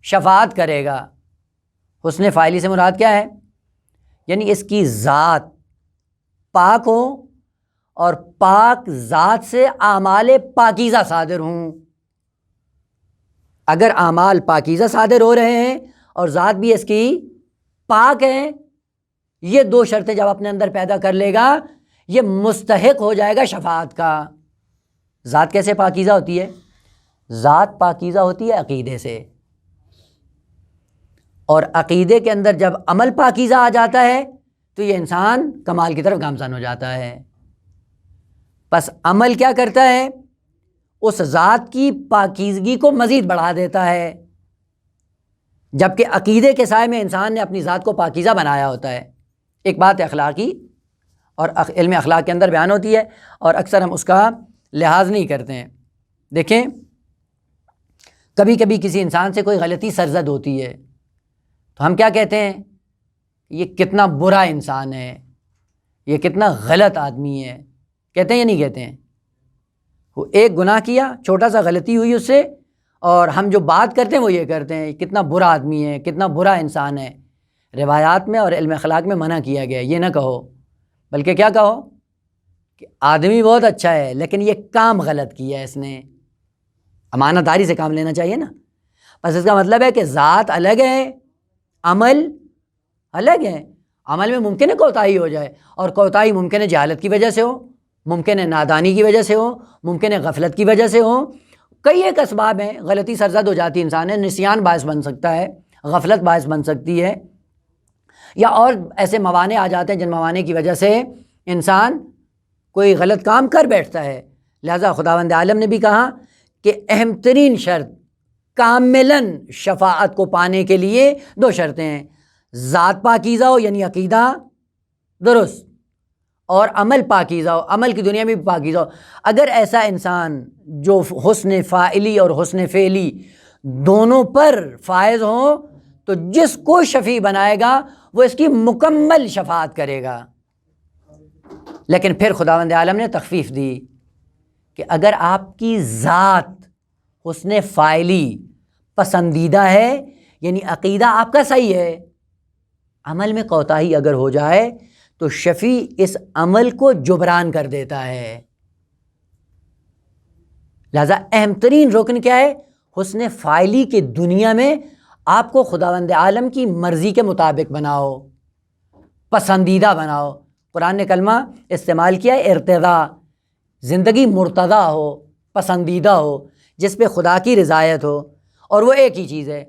Speaker 1: شفاعت کرے گا۔ حسن فاعلی سے مراد کیا ہے؟ یعنی اس کی ذات پاک ہو اور پاک ذات سے اعمال پاکیزہ صادر ہوں۔ اگر اعمال پاکیزہ صادر ہو رہے ہیں اور ذات بھی اس کی پاک ہے، یہ 2 شرطیں جب اپنے اندر پیدا کر لے گا یہ مستحق ہو جائے گا شفاعت کا۔ ذات کیسے پاکیزہ ہوتی ہے؟ ذات پاکیزہ ہوتی ہے عقیدے سے، اور عقیدے کے اندر جب عمل پاکیزہ آ جاتا ہے تو یہ انسان کمال کی طرف گامزن ہو جاتا ہے۔ پس عمل کیا کرتا ہے؟ اس ذات کی پاکیزگی کو مزید بڑھا دیتا ہے، جبکہ عقیدے کے سائے میں انسان نے اپنی ذات کو پاکیزہ بنایا ہوتا ہے۔ ایک بات اخلاقی اور علم اخلاق کے اندر بیان ہوتی ہے اور اکثر ہم اس کا لحاظ نہیں کرتے ہیں۔ دیکھیں، کبھی کبھی کسی انسان سے کوئی غلطی سرزد ہوتی ہے تو ہم کیا کہتے ہیں؟ یہ کتنا برا انسان ہے، یہ کتنا غلط آدمی ہے، کہتے ہیں یا نہیں کہتے ہیں؟ وہ ایک گناہ کیا، چھوٹا سا غلطی ہوئی اس سے، اور ہم جو بات کرتے ہیں وہ یہ کرتے ہیں کتنا برا آدمی ہے، کتنا برا انسان ہے۔ روایات میں اور علم اخلاق میں منع کیا گیا یہ نہ کہو، بلکہ کیا کہو کہ آدمی بہت اچھا ہے لیکن یہ کام غلط کیا ہے، اس نے امانت داری سے کام لینا چاہیے نا۔ بس اس کا مطلب ہے کہ ذات الگ ہے، عمل الگ ہے۔ عمل میں ممکن ہے کوتاہی ہو جائے، اور کوتاہی ممکن ہے جہالت کی وجہ سے ہو، ممکن ہے نادانی کی وجہ سے ہو، ممکن ہے غفلت کی وجہ سے ہو، کئی ایک اسباب ہیں، غلطی سرزد ہو جاتی انسان ہے، نسیان باعث بن سکتا ہے، غفلت باعث بن سکتی ہے، یا اور ایسے موانع آ جاتے ہیں جن موانع کی وجہ سے انسان کوئی غلط کام کر بیٹھتا ہے۔ لہذا خداوند عالم نے بھی کہا کہ اہم ترین شرط کاملاً شفاعت کو پانے کے لیے 2 شرطیں ہیں، ذات پاکیزہ ہو یعنی عقیدہ درست، اور عمل پاکیزہ ہو، عمل کی دنیا میں بھی پاکیزہ ہو۔ اگر ایسا انسان جو حسن فاعلی اور حسن فعلی دونوں پر فائز ہوں تو جس کو شفیع بنائے گا وہ اس کی مکمل شفاعت کرے گا۔ لیکن پھر خداوند عالم نے تخفیف دی کہ اگر آپ کی ذات حسن فاعلی پسندیدہ ہے یعنی عقیدہ آپ کا صحیح ہے، عمل میں کوتاہی اگر ہو جائے تو شفیع اس عمل کو جبران کر دیتا ہے۔ لہذا اہم ترین رکن کیا ہے؟ حسن فاعلی کی دنیا میں آپ کو خداوند عالم کی مرضی کے مطابق بناؤ، پسندیدہ بناؤ۔ قرآن نے کلمہ استعمال کیا ہے ارتضاء، زندگی مرتضیٰ ہو، پسندیدہ ہو، جس پہ خدا کی رضایت ہو، اور وہ ایک ہی چیز ہے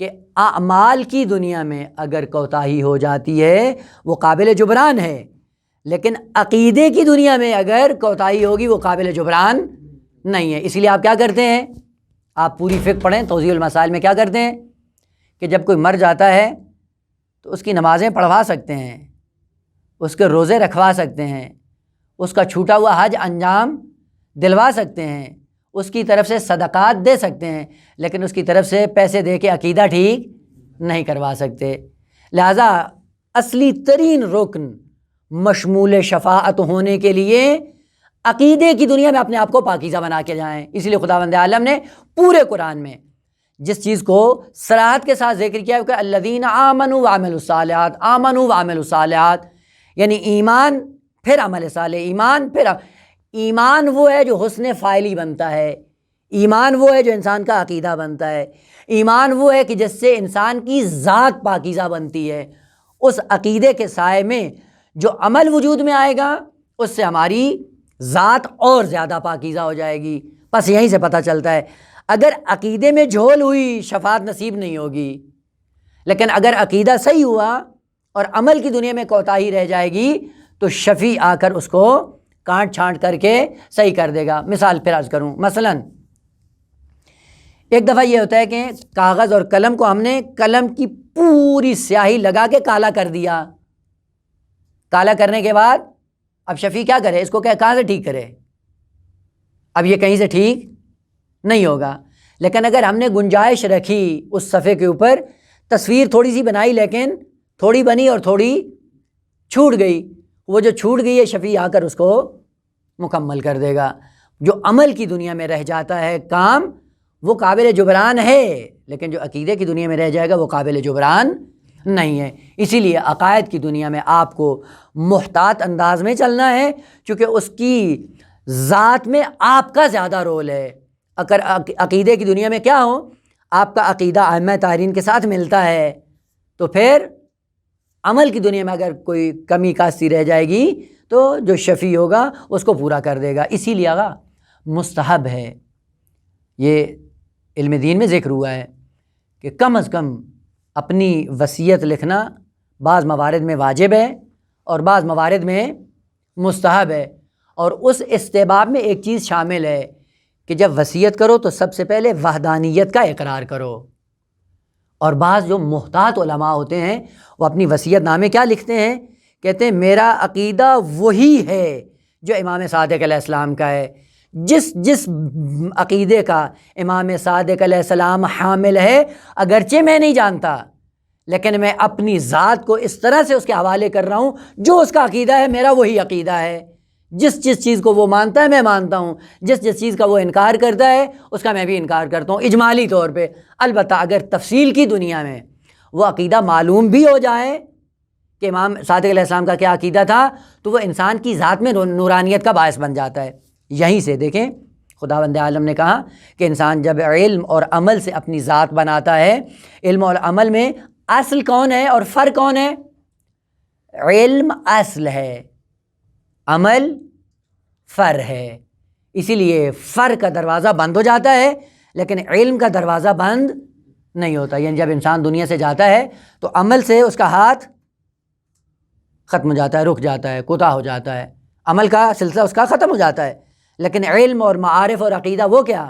Speaker 1: کہ اعمال کی دنیا میں اگر کوتاہی ہو جاتی ہے وہ قابل جبران ہے، لیکن عقیدے کی دنیا میں اگر کوتاہی ہوگی وہ قابل جبران نہیں ہے۔ اسی لیے آپ کیا کرتے ہیں؟ آپ پوری فقہ پڑھیں، توضیح المسائل میں کیا کرتے ہیں کہ جب کوئی مر جاتا ہے تو اس کی نمازیں پڑھوا سکتے ہیں، اس کے روزے رکھوا سکتے ہیں، اس کا چھوٹا ہوا حج انجام دلوا سکتے ہیں، اس کی طرف سے صدقات دے سکتے ہیں، لیکن اس کی طرف سے پیسے دے کے عقیدہ ٹھیک نہیں کروا سکتے۔ لہٰذا اصلی ترین رکن مشمول شفاعت ہونے کے لیے عقیدے کی دنیا میں اپنے آپ کو پاکیزہ بنا کے جائیں۔ اس لیے خداوند عالم نے پورے قرآن میں جس چیز کو صراحت کے ساتھ ذکر کیا ہے کہ الذین آمنوا وعملوا الصالحات، آمنوا وعملوا الصالحات، یعنی ایمان پھر عمل صالح، ایمان پھر ایمان وہ ہے جو حسن فاعلی بنتا ہے، ایمان وہ ہے جو انسان کا عقیدہ بنتا ہے، ایمان وہ ہے کہ جس سے انسان کی ذات پاکیزہ بنتی ہے۔ اس عقیدے کے سائے میں جو عمل وجود میں آئے گا اس سے ہماری ذات اور زیادہ پاکیزہ ہو جائے گی۔ بس یہیں سے پتہ چلتا ہے اگر عقیدے میں جھول ہوئی شفاعت نصیب نہیں ہوگی، لیکن اگر عقیدہ صحیح ہوا اور عمل کی دنیا میں کوتاہی رہ جائے گی تو شفیع آ کر اس کو کانٹ چھانٹ کر کے صحیح کر دے گا۔ مثال پھر عرض کروں، مثلاً ایک دفعہ یہ ہوتا ہے کہ کاغذ اور قلم کو ہم نے قلم کی پوری سیاہی لگا کے کالا کر دیا، کالا کرنے کے بعد اب شفیع کیا کرے؟ اس کو کہاں سے ٹھیک کرے؟ اب یہ کہیں سے ٹھیک نہیں ہوگا۔ لیکن اگر ہم نے گنجائش رکھی اس صفحے کے اوپر، تصویر تھوڑی سی بنائی لیکن تھوڑی بنی اور تھوڑی چھوٹ گئی، وہ جو چھوٹ گئی ہے شفیع آ کر اس کو مکمل کر دے گا۔ جو عمل کی دنیا میں رہ جاتا ہے کام وہ قابل جبران ہے، لیکن جو عقیدے کی دنیا میں رہ جائے گا وہ قابل جبران نہیں ہے۔ اسی لیے عقائد کی دنیا میں آپ کو محتاط انداز میں چلنا ہے، چونکہ اس کی ذات میں آپ کا زیادہ رول ہے۔ اگر عقیدے کی دنیا میں کیا ہو، آپ کا عقیدہ ائمہ طاہرین کے ساتھ ملتا ہے تو پھر عمل کی دنیا میں اگر کوئی کمی کاستی رہ جائے گی تو جو شفیع ہوگا اس کو پورا کر دے گا۔ اسی لیے آگا مستحب ہے، یہ علم دین میں ذکر ہوا ہے کہ کم از کم اپنی وصیت لکھنا بعض موارد میں واجب ہے اور بعض موارد میں مستحب ہے، اور اس استحباب میں ایک چیز شامل ہے کہ جب وصیت کرو تو سب سے پہلے وحدانیت کا اقرار کرو۔ اور بعض جو محتاط علماء ہوتے ہیں وہ اپنی وصیت نامے کیا لکھتے ہیں؟ کہتے ہیں میرا عقیدہ وہی ہے جو امام صادق علیہ السلام کا ہے، جس عقیدے کا امام صادق علیہ السلام حامل ہے اگرچہ میں نہیں جانتا، لیکن میں اپنی ذات کو اس طرح سے اس کے حوالے کر رہا ہوں جو اس کا عقیدہ ہے میرا وہی عقیدہ ہے۔ جس جس چیز کو وہ مانتا ہے میں مانتا ہوں، جس جس چیز کا وہ انکار کرتا ہے اس کا میں بھی انکار کرتا ہوں اجمالی طور پہ۔ البتہ اگر تفصیل کی دنیا میں وہ عقیدہ معلوم بھی ہو جائے کہ امام صادق علیہ السلام کا کیا عقیدہ تھا، تو وہ انسان کی ذات میں نورانیت کا باعث بن جاتا ہے۔ یہیں سے دیکھیں خداوند عالم نے کہا کہ انسان جب علم اور عمل سے اپنی ذات بناتا ہے، علم اور عمل میں اصل کون ہے اور فرق کون ہے؟ علم اصل ہے، عمل فر ہے۔ اسی لیے فر کا دروازہ بند ہو جاتا ہے لیکن علم کا دروازہ بند نہیں ہوتا۔ یعنی جب انسان دنیا سے جاتا ہے تو عمل سے اس کا ہاتھ ختم ہو جاتا ہے، رک جاتا ہے، کوتاہ ہو جاتا ہے، عمل کا سلسلہ اس کا ختم ہو جاتا ہے، لیکن علم اور معارف اور عقیدہ وہ کیا؟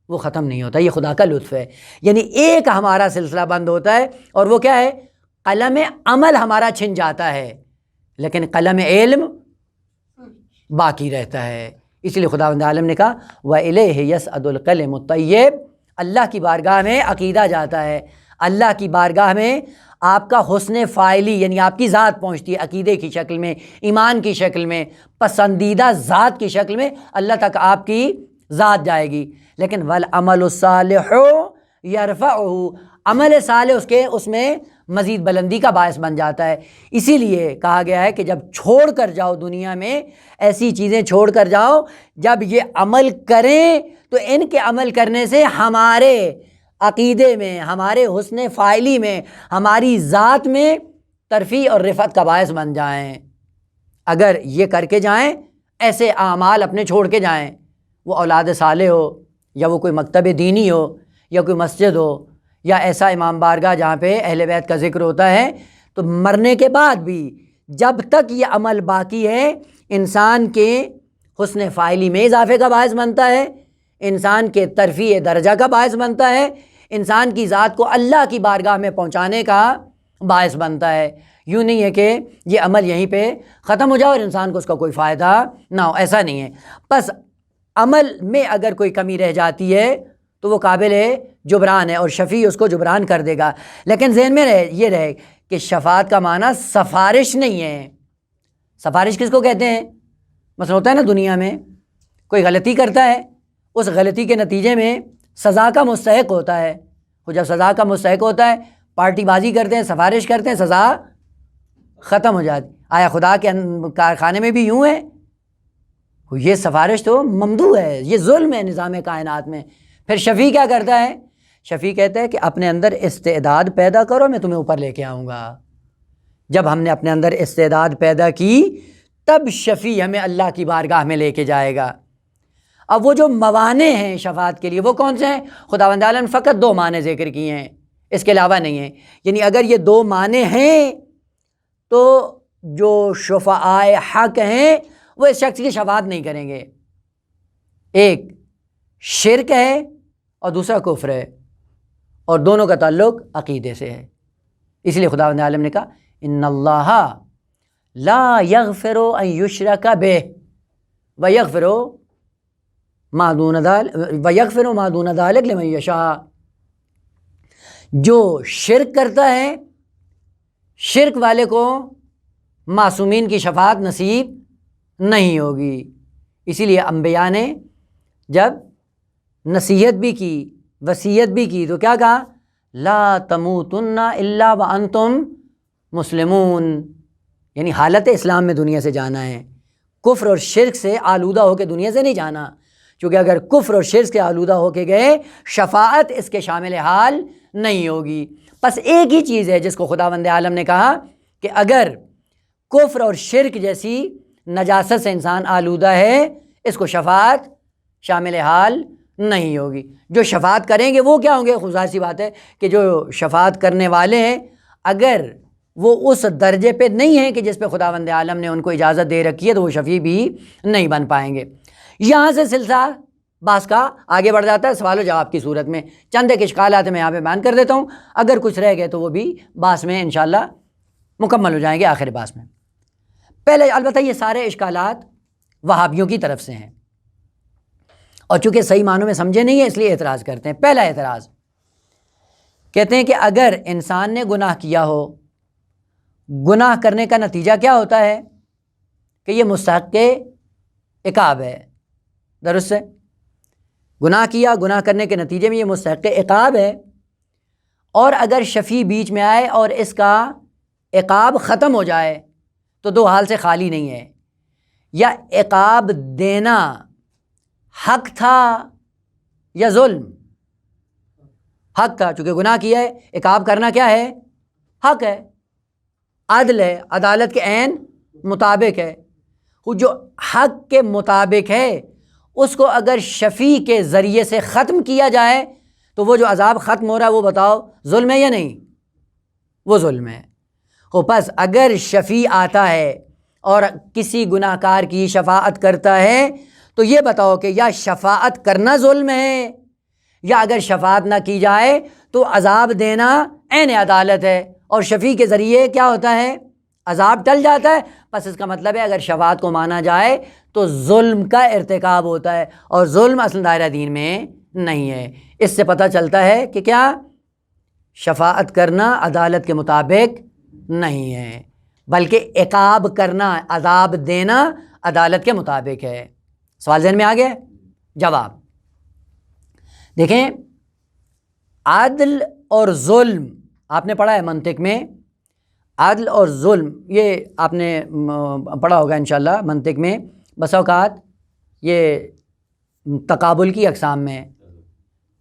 Speaker 1: وہ ختم نہیں ہوتا۔ یہ خدا کا لطف ہے۔ یعنی ایک ہمارا سلسلہ بند ہوتا ہے اور وہ کیا ہے؟ قلم عمل ہمارا چھن جاتا ہے لیکن قلم علم باقی رہتا ہے۔ اس لیے خداوند عالم نے کہا وَإِلَيْهِ يَسْعَدُ الْقَلِمُ الطَّيِّبُ، اللہ کی بارگاہ میں عقیدہ جاتا ہے، اللہ کی بارگاہ میں آپ کا حسن فاعلی یعنی آپ کی ذات پہنچتی ہے، عقیدے کی شکل میں، ایمان کی شکل میں، پسندیدہ ذات کی شکل میں اللہ تک آپ کی ذات جائے گی۔ لیکن وَالْعَمَلُ الصَّالِحُ يَرْفَعُهُ، عمل صالح اس میں مزید بلندی کا باعث بن جاتا ہے۔ اسی لیے کہا گیا ہے کہ جب چھوڑ کر جاؤ دنیا میں، ایسی چیزیں چھوڑ کر جاؤ جب یہ عمل کریں تو ان کے عمل کرنے سے ہمارے عقیدے میں، ہمارے حسن فاعلی میں، ہماری ذات میں ترفیع اور رفعت کا باعث بن جائیں۔ اگر یہ کر کے جائیں، ایسے اعمال اپنے چھوڑ کے جائیں، وہ اولاد صالح ہو یا وہ کوئی مکتب دینی ہو یا کوئی مسجد ہو یا ایسا امام بارگاہ جہاں پہ اہل بیت کا ذکر ہوتا ہے، تو مرنے کے بعد بھی جب تک یہ عمل باقی ہے انسان کے حسن فاعلی میں اضافے کا باعث بنتا ہے، انسان کے ترفیع درجہ کا باعث بنتا ہے، انسان کی ذات کو اللہ کی بارگاہ میں پہنچانے کا باعث بنتا ہے۔ یوں نہیں ہے کہ یہ عمل یہیں پہ ختم ہو جائے اور انسان کو اس کا کوئی فائدہ نہ ہو، ایسا نہیں ہے۔ بس عمل میں اگر کوئی کمی رہ جاتی ہے تو وہ قابل جبران ہے اور شفیع اس کو جبران کر دے گا۔ لیکن ذہن میں یہ رہے کہ شفاعت کا معنی سفارش نہیں ہے۔ سفارش کس کو کہتے ہیں؟ مثلا ہوتا ہے نا دنیا میں کوئی غلطی کرتا ہے، اس غلطی کے نتیجے میں سزا کا مستحق ہوتا ہے، وہ جب سزا کا مستحق ہوتا ہے پارٹی بازی کرتے ہیں، سفارش کرتے ہیں، سزا ختم ہو جاتی۔ آیا خدا کے کارخانے میں بھی یوں ہے؟ یہ سفارش تو ممدوح ہے، یہ ظلم ہے نظام کائنات میں۔ پھر شفیع کیا کرتا ہے؟ شفیع کہتا ہے کہ اپنے اندر استعداد پیدا کرو، میں تمہیں اوپر لے کے آؤں گا۔ جب ہم نے اپنے اندر استعداد پیدا کی تب شفیع ہمیں اللہ کی بارگاہ میں لے کے جائے گا۔ اب وہ جو موانع ہیں شفاعت کے لیے وہ کون سے ہیں؟ خداوند عالم نے فقط 2 معنی ذکر کیے ہیں، اس کے علاوہ نہیں ہیں۔ یعنی اگر یہ 2 معنی ہیں تو جو شفعائے حق ہیں وہ اس شخص کی شفاعت نہیں کریں گے۔ ایک شرک ہے اور دوسرا کفر ہے، اور دونوں کا تعلق عقیدے سے ہے۔ اس لیے خداوند عالم نے کہا ان اللہ لا یغفر ان یشرک بہ ویغفر ما دون ذلک لمن یشاء۔ جو شرک کرتا ہے، شرک والے کو معصومین کی شفاعت نصیب نہیں ہوگی۔ اسی لیے انبیاء نے جب نصیحت بھی کی، وصیت بھی کی، تو کیا کہا؟ لا تموتن الا وانتم مسلمون، یعنی حالت اسلام میں دنیا سے جانا ہے، کفر اور شرک سے آلودہ ہو کے دنیا سے نہیں جانا، کیونکہ اگر کفر اور شرک سے آلودہ ہو کے گئے شفاعت اس کے شامل حال نہیں ہوگی۔ بس ایک ہی چیز ہے جس کو خداوند عالم نے کہا کہ اگر کفر اور شرک جیسی نجاست سے انسان آلودہ ہے اس کو شفاعت شامل حال نہیں ہوگی۔ جو شفاعت کریں گے وہ کیا ہوں گے؟ ظاہر سی بات ہے کہ جو شفاعت کرنے والے ہیں اگر وہ اس درجے پہ نہیں ہیں کہ جس پہ خداوند عالم نے ان کو اجازت دے رکھی ہے تو وہ شفیع بھی نہیں بن پائیں گے۔ یہاں سے سلسلہ باس کا آگے بڑھ جاتا ہے سوال و جواب کی صورت میں۔ چند ایک اشکالات میں یہاں پہ بیان کر دیتا ہوں، اگر کچھ رہ گئے تو وہ بھی باس میں انشاءاللہ مکمل ہو جائیں گے آخر باس میں۔ پہلے البتہ یہ سارے اشکالات وہابیوں کی طرف سے ہیں اور چونکہ صحیح معنوں میں سمجھے نہیں ہیں اس لیے اعتراض کرتے ہیں۔ پہلا اعتراض کہتے ہیں کہ اگر انسان نے گناہ کیا ہو، گناہ کرنے کا نتیجہ کیا ہوتا ہے؟ کہ یہ مستحق عقاب ہے، درست ہے، گناہ کیا، گناہ کرنے کے نتیجے میں یہ مستحق عقاب ہے، اور اگر شفیع بیچ میں آئے اور اس کا عقاب ختم ہو جائے تو دو حال سے خالی نہیں ہے، یا عقاب دینا حق تھا یا ظلم، حق تھا، چونکہ گناہ کیا ہے، عقاب کرنا کیا ہے، حق ہے، عدل ہے، عدالت کے عین مطابق ہے، وہ جو حق کے مطابق ہے اس کو اگر شفیع کے ذریعے سے ختم کیا جائے تو وہ جو عذاب ختم ہو رہا ہے وہ بتاؤ ظلم ہے یا نہیں، وہ ظلم ہے۔ پس اگر شفیع آتا ہے اور کسی گناہ کار کی شفاعت کرتا ہے تو یہ بتاؤ کہ یا شفاعت کرنا ظلم ہے، یا اگر شفاعت نہ کی جائے تو عذاب دینا عین عدالت ہے، اور شفیع کے ذریعے کیا ہوتا ہے، عذاب ٹل جاتا ہے۔ پس اس کا مطلب ہے اگر شفاعت کو مانا جائے تو ظلم کا ارتکاب ہوتا ہے، اور ظلم اصل دائرہ دین میں نہیں ہے۔ اس سے پتہ چلتا ہے کہ کیا شفاعت کرنا عدالت کے مطابق نہیں ہے، بلکہ عقاب کرنا، عذاب دینا عدالت کے مطابق ہے۔ سوال ذہن میں آ گیا؟ جواب دیکھیں، عدل اور ظلم آپ نے پڑھا ہے منطق میں، عدل اور ظلم یہ آپ نے پڑھا ہوگا انشاءاللہ منطق میں، بس اوقات یہ تقابل کی اقسام میں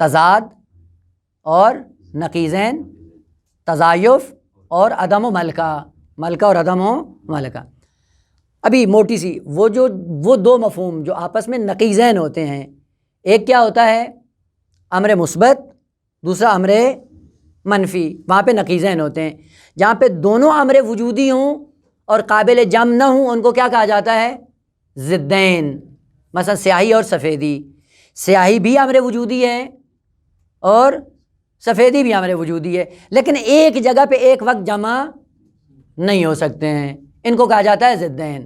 Speaker 1: تضاد اور نقیضین، تضایف اور عدم و ملکہ اور عدم و ملکہ۔ ابھی موٹی سی وہ دو مفہوم جو آپس میں نقیضین ہوتے ہیں، ایک کیا ہوتا ہے امر مثبت، دوسرا امر منفی، وہاں پہ نقیضین ہوتے ہیں۔ جہاں پہ دونوں امر وجودی ہوں اور قابل جمع نہ ہوں ان کو کیا کہا جاتا ہے، ضدین۔ مثلا سیاہی اور سفیدی، سیاہی بھی امر وجودی ہے اور سفیدی بھی امر وجودی ہے، لیکن ایک جگہ پہ ایک وقت جمع نہیں ہو سکتے ہیں، ان کو کہا جاتا ہے ضدین۔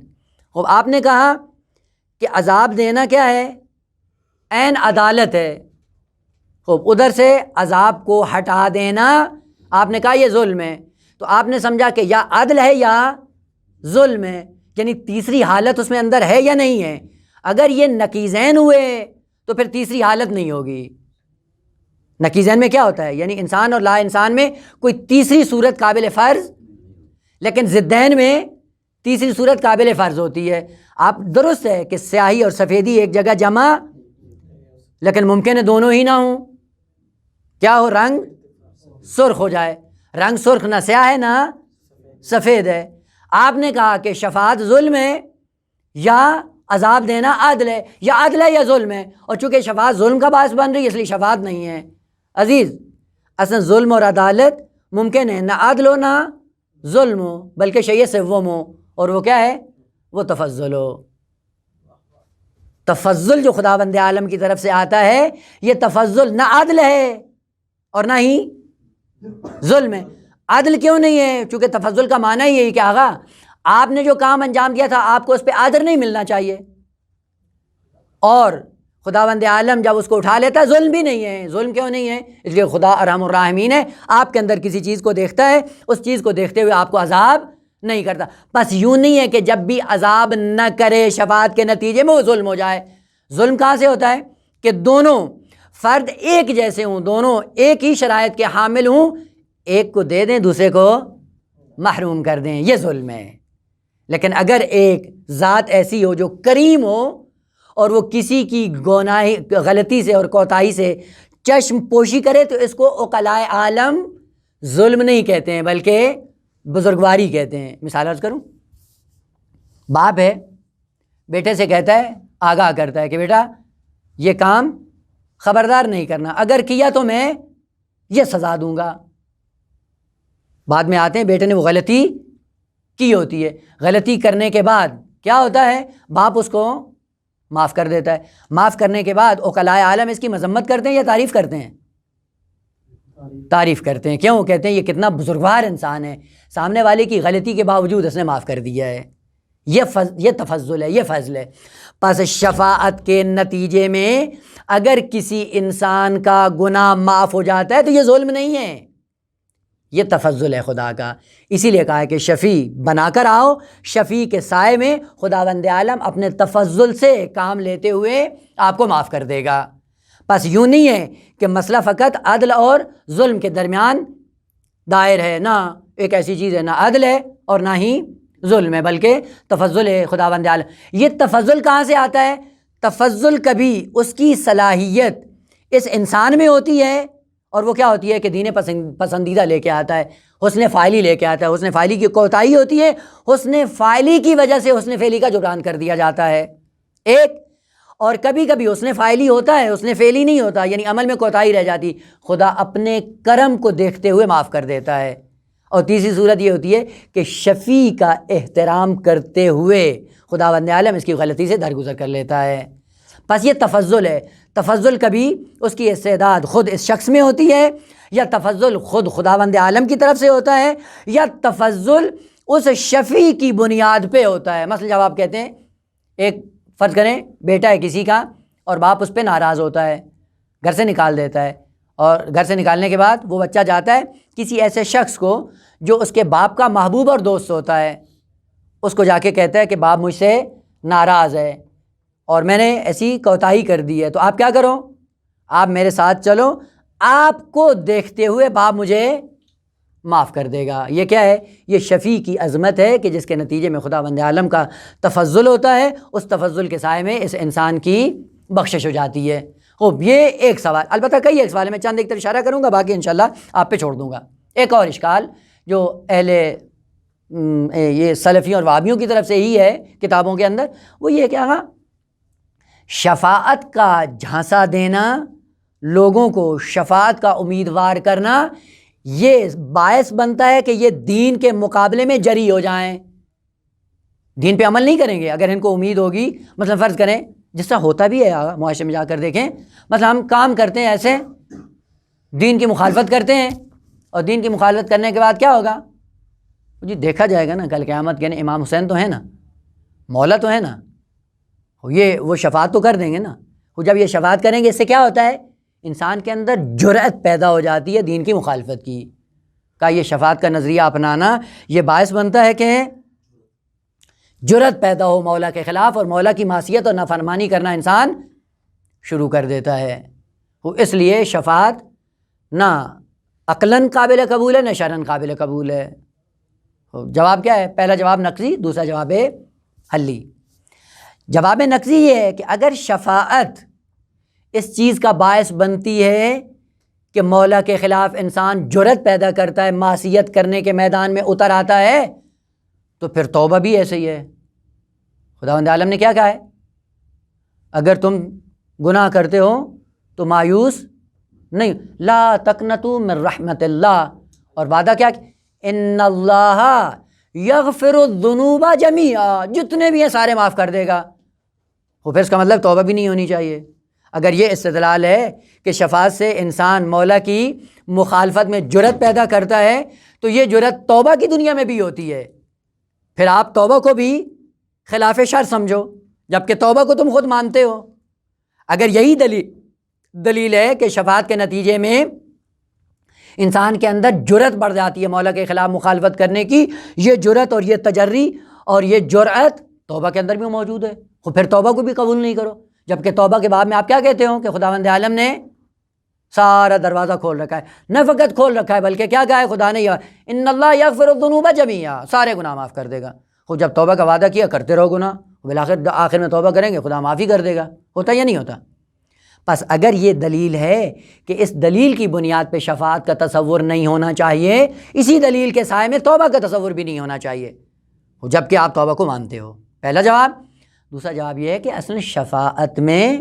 Speaker 1: خوب آپ نے کہا کہ عذاب دینا کیا ہے، عین عدالت ہے، خوب ادھر سے عذاب کو ہٹا دینا آپ نے کہا یہ ظلم ہے، تو آپ نے سمجھا کہ یا عدل ہے یا ظلم ہے، یعنی تیسری حالت اس میں اندر ہے یا نہیں ہے۔ اگر یہ نقیضین ہوئے تو پھر تیسری حالت نہیں ہوگی۔ نقیضین میں کیا ہوتا ہے، یعنی انسان اور لا انسان میں کوئی تیسری صورت قابل فرض، لیکن ضدین میں تیسری صورت قابل فرض ہوتی ہے۔ آپ درست ہے کہ سیاہی اور سفیدی ایک جگہ جمع، لیکن ممکن ہے دونوں ہی نہ ہوں، کیا ہو، رنگ سرخ ہو جائے، رنگ سرخ نہ سیاہ ہے نہ سفید ہے۔ آپ نے کہا کہ شفاعت ظلم ہے یا عذاب دینا عدل ہے، یا عدل ہے یا ظلم ہے، اور چونکہ شفاعت ظلم کا باعث بن رہی ہے اس لیے شفاعت نہیں ہے۔ عزیز اصلا ظلم اور عدالت ممکن ہے نہ عدل ہو نہ ظلم ہو، بلکہ شیء سوم ہو، اور وہ کیا ہے، وہ تفضل ہو۔ تفضل جو خداوند عالم کی طرف سے آتا ہے، یہ تفضل نہ عدل ہے اور نہ ہی ظلم ہے۔ عدل کیوں نہیں ہے؟ چونکہ تفضل کا معنی ہی یہی کہ آغا آپ نے جو کام انجام دیا تھا آپ کو اس پہ اجر نہیں ملنا چاہیے، اور خداوند عالم جب اس کو اٹھا لیتا ہے ظلم بھی نہیں ہے۔ ظلم کیوں نہیں ہے؟ اس لیے خدا ارحم الراحمین ہے، آپ کے اندر کسی چیز کو دیکھتا ہے، اس چیز کو دیکھتے ہوئے آپ کو عذاب نہیں کرتا۔ بس یوں نہیں ہے کہ جب بھی عذاب نہ کرے شفاعت کے نتیجے میں وہ ظلم ہو جائے۔ ظلم کہاں سے ہوتا ہے کہ دونوں فرد ایک جیسے ہوں، دونوں ایک ہی شرائط کے حامل ہوں، ایک کو دے دیں دوسرے کو محروم کر دیں، یہ ظلم ہے۔ لیکن اگر ایک ذات ایسی ہو جو کریم ہو اور وہ کسی کی گناہی غلطی سے اور کوتاہی سے چشم پوشی کرے تو اس کو عقلاء عالم ظلم نہیں کہتے ہیں بلکہ بزرگواری کہتے ہیں۔ مثال عرض کروں، باپ ہے، بیٹے سے کہتا ہے، آگاہ کرتا ہے کہ بیٹا یہ کام خبردار نہیں کرنا، اگر کیا تو میں یہ سزا دوں گا۔ بعد میں آتے ہیں بیٹے نے وہ غلطی کی ہوتی ہے، غلطی کرنے کے بعد کیا ہوتا ہے، باپ اس کو معاف کر دیتا ہے۔ معاف کرنے کے بعد عقلاء عالم اس کی مذمت کرتے ہیں یا تعریف کرتے ہیں؟ تعریف کرتے ہیں۔ کیوں؟ کہتے ہیں یہ کتنا بزرگوار انسان ہے، سامنے والے کی غلطی کے باوجود اس نے معاف کر دیا ہے، یہ تفضل ہے، یہ فضل ہے۔ پس شفاعت کے نتیجے میں اگر کسی انسان کا گناہ معاف ہو جاتا ہے تو یہ ظلم نہیں ہے، یہ تفضل ہے خدا کا. اسی لیے کہا ہے کہ شفیع بنا کر آؤ، شفیع کے سائے میں خداوند عالم اپنے تفضل سے کام لیتے ہوئے آپ کو معاف کر دے گا. بس یوں نہیں ہے کہ مسئلہ فقط عدل اور ظلم کے درمیان دائر ہے، نہ ایک ایسی چیز ہے، نہ عدل ہے اور نہ ہی ظلم ہے، بلکہ تفضل ہے خداوند عالم. یہ تفضل کہاں سے آتا ہے؟ تفضل کبھی اس کی صلاحیت اس انسان میں ہوتی ہے، اور وہ کیا ہوتی ہے کہ دین پسندیدہ لے کے آتا ہے، حسن فاعلی لے کے آتا ہے. حسن فاعلی کی کوتاہی ہوتی ہے، حسن فاعلی کی وجہ سے حسن فعلی کا جبران کر دیا جاتا ہے ایک. اور کبھی کبھی حسن فاعلی ہوتا ہے، حسن فعلی نہیں ہوتا، یعنی عمل میں کوتاہی رہ جاتی، خدا اپنے کرم کو دیکھتے ہوئے معاف کر دیتا ہے. اور تیسری صورت یہ ہوتی ہے کہ شفیع کا احترام کرتے ہوئے خداوند عالم اس کی غلطی سے درگزر کر لیتا ہے. بس یہ تفضل ہے. تفضل کبھی اس کی استعداد خود اس شخص میں ہوتی ہے، یا تفضل خود خداوند عالم کی طرف سے ہوتا ہے، یا تفضل اس شفیع کی بنیاد پہ ہوتا ہے. مثلا جب آپ کہتے ہیں، ایک فرض کریں بیٹا ہے کسی کا اور باپ اس پہ ناراض ہوتا ہے، گھر سے نکال دیتا ہے، اور گھر سے نکالنے کے بعد وہ بچہ جاتا ہے کسی ایسے شخص کو جو اس کے باپ کا محبوب اور دوست ہوتا ہے، اس کو جا کے کہتا ہے کہ باپ مجھ سے ناراض ہے اور میں نے ایسی کوتاہی کر دی ہے، تو آپ کیا کرو؟ آپ میرے ساتھ چلو، آپ کو دیکھتے ہوئے باپ مجھے معاف کر دے گا. یہ کیا ہے؟ یہ شفیع کی عظمت ہے کہ جس کے نتیجے میں خداوند عالم کا تفضل ہوتا ہے. اس تفضل کے سائے میں اس انسان کی بخشش ہو جاتی ہے. خوب، یہ ایک سوال، البتہ کئی ایک سوال ہے، میں چند ایک طرف اشارہ کروں گا، باقی انشاءاللہ آپ پہ چھوڑ دوں گا. ایک اور اشکال جو یہ سلفیوں اور وہابیوں کی طرف سے ہی ہے کتابوں کے اندر، وہ یہ کہ آقا شفاعت کا جھانسا دینا، لوگوں کو شفاعت کا امیدوار کرنا، یہ باعث بنتا ہے کہ یہ دین کے مقابلے میں جری ہو جائیں، دین پہ عمل نہیں کریں گے. اگر ان کو امید ہوگی، مثلا فرض کریں، جس طرح ہوتا بھی ہے معاشرے میں، جا کر دیکھیں، مثلا ہم کام کرتے ہیں ایسے، دین کی مخالفت کرتے ہیں، اور دین کی مخالفت کرنے کے بعد کیا ہوگا؟ جی دیکھا جائے گا نا کل قیامت کے امام حسین تو ہے نا، مولا تو ہے نا، وہ شفاعت تو کر دیں گے نا. وہ جب یہ شفاعت کریں گے، اس سے کیا ہوتا ہے؟ انسان کے اندر جرأت پیدا ہو جاتی ہے دین کی مخالفت کی. کا یہ شفاعت کا نظریہ اپنانا یہ باعث بنتا ہے کہ جرأت پیدا ہو مولا کے خلاف، اور مولا کی معصیت اور نافرمانی کرنا انسان شروع کر دیتا ہے. اس لیے شفاعت نہ عقلاً قابل قبول ہے، نہ شرعاً قابل قبول ہے. جواب کیا ہے؟ پہلا جواب نقضی، دوسرا جواب حلی. جواب نقضی یہ ہے کہ اگر شفاعت اس چیز کا باعث بنتی ہے کہ مولا کے خلاف انسان جرأت پیدا کرتا ہے، معصیت کرنے کے میدان میں اتر آتا ہے، تو پھر توبہ بھی ایسے ہی ہے. خداوند عالم نے کیا کہا ہے؟ اگر تم گناہ کرتے ہو تو مایوس نہیں، لا تقنطوا من رحمت اللہ، اور وعدہ کیا کہ ان اللہ یغفر الذنوب جمیعا، جتنے بھی ہیں سارے معاف کر دے گا. وہ پھر اس کا مطلب توبہ بھی نہیں ہونی چاہیے. اگر یہ استدلال ہے کہ شفاعت سے انسان مولا کی مخالفت میں جرأت پیدا کرتا ہے، تو یہ جرأت توبہ کی دنیا میں بھی ہوتی ہے. پھر آپ توبہ کو بھی خلاف شرع سمجھو، جبکہ توبہ کو تم خود مانتے ہو. اگر یہی دلیل ہے کہ شفاعت کے نتیجے میں انسان کے اندر جرأت بڑھ جاتی ہے مولا کے خلاف مخالفت کرنے کی، یہ جرأت اور یہ تجری اور یہ جرأت توبہ کے اندر بھی موجود ہے، تو پھر توبہ کو بھی قبول نہیں کرو. جبکہ توبہ کے بعد میں آپ کیا کہتے ہو کہ خداوند عالم نے سارا دروازہ کھول رکھا ہے. نہ فقط کھول رکھا ہے بلکہ کیا کہا ہے خدا نے؟ ان اللہ یغفر الذنوب جمیعا، سارے گناہ معاف کر دے گا. خود جب توبہ کا وعدہ کیا کرتے رہو گناہ، بالآخر آخر میں توبہ کریں گے خدا معافی کر دے گا. ہوتا یا نہیں ہوتا؟ بس اگر یہ دلیل ہے کہ اس دلیل کی بنیاد پہ شفاعت کا تصور نہیں ہونا چاہیے، اسی دلیل کے سائے میں توبہ کا تصور بھی نہیں ہونا چاہیے، جبکہ آپ توبہ کو مانتے ہو. پہلا جواب. دوسرا جواب یہ ہے کہ اصل شفاعت میں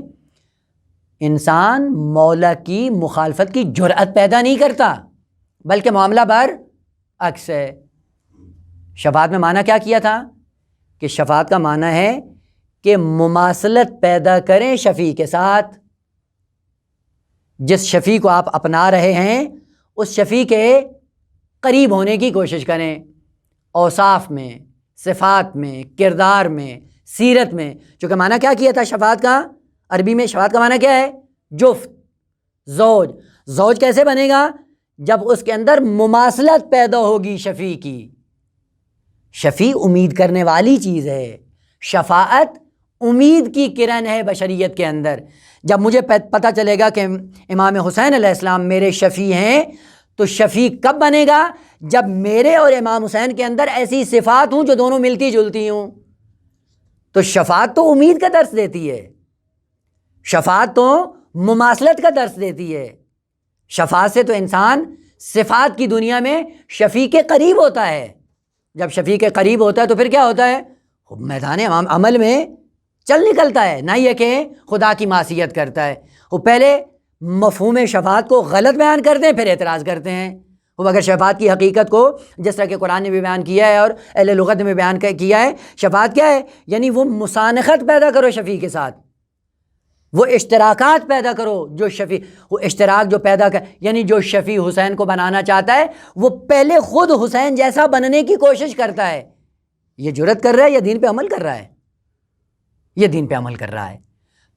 Speaker 1: انسان مولا کی مخالفت کی جرأت پیدا نہیں کرتا، بلکہ معاملہ برعکس ہے. شفاعت میں معنی کیا کیا تھا؟ کہ شفاعت کا معنی ہے کہ مماثلت پیدا کریں شفیع کے ساتھ. جس شفیع کو آپ اپنا رہے ہیں اس شفیع کے قریب ہونے کی کوشش کریں، اوصاف میں، صفات میں، کردار میں، سیرت میں. چونکہ معنی کیا کیا تھا شفاعت کا؟ عربی میں شفاعت کا معنی کیا ہے؟ جفت، زوج. زوج کیسے بنے گا؟ جب اس کے اندر مماثلت پیدا ہوگی شفیع کی. شفیع امید کرنے والی چیز ہے، شفاعت امید کی کرن ہے بشریت کے اندر. جب مجھے پتہ چلے گا کہ امام حسین علیہ السلام میرے شفیع ہیں، تو شفیع کب بنے گا؟ جب میرے اور امام حسین کے اندر ایسی صفات ہوں جو دونوں ملتی جلتی ہوں. تو شفاعت تو امید کا درس دیتی ہے، شفاعت تو مماثلت کا درس دیتی ہے. شفاعت سے تو انسان صفات کی دنیا میں شفیع کے قریب ہوتا ہے. جب شفیع کے قریب ہوتا ہے تو پھر کیا ہوتا ہے؟ میدان عمل میں چل نکلتا ہے، نہ یہ کہ خدا کی معصیت کرتا ہے. وہ پہلے مفہوم شفاعت کو غلط بیان کرتے ہیں، پھر اعتراض کرتے ہیں. وہ اگر شفاعت کی حقیقت کو جس طرح کہ قرآن نے بھی بیان کیا ہے اور اہل لغت نے بھی بیان کیا ہے، شفاعت کیا ہے؟ یعنی وہ مسانخت پیدا کرو شفیع کے ساتھ، وہ اشتراکات پیدا کرو. جو شفیع وہ اشتراک جو پیدا کر، یعنی جو شفیع حسین کو بنانا چاہتا ہے وہ پہلے خود حسین جیسا بننے کی کوشش کرتا ہے. یہ جرأت کر رہا ہے یا دین پہ عمل کر رہا ہے؟ یہ دین پہ عمل کر رہا ہے.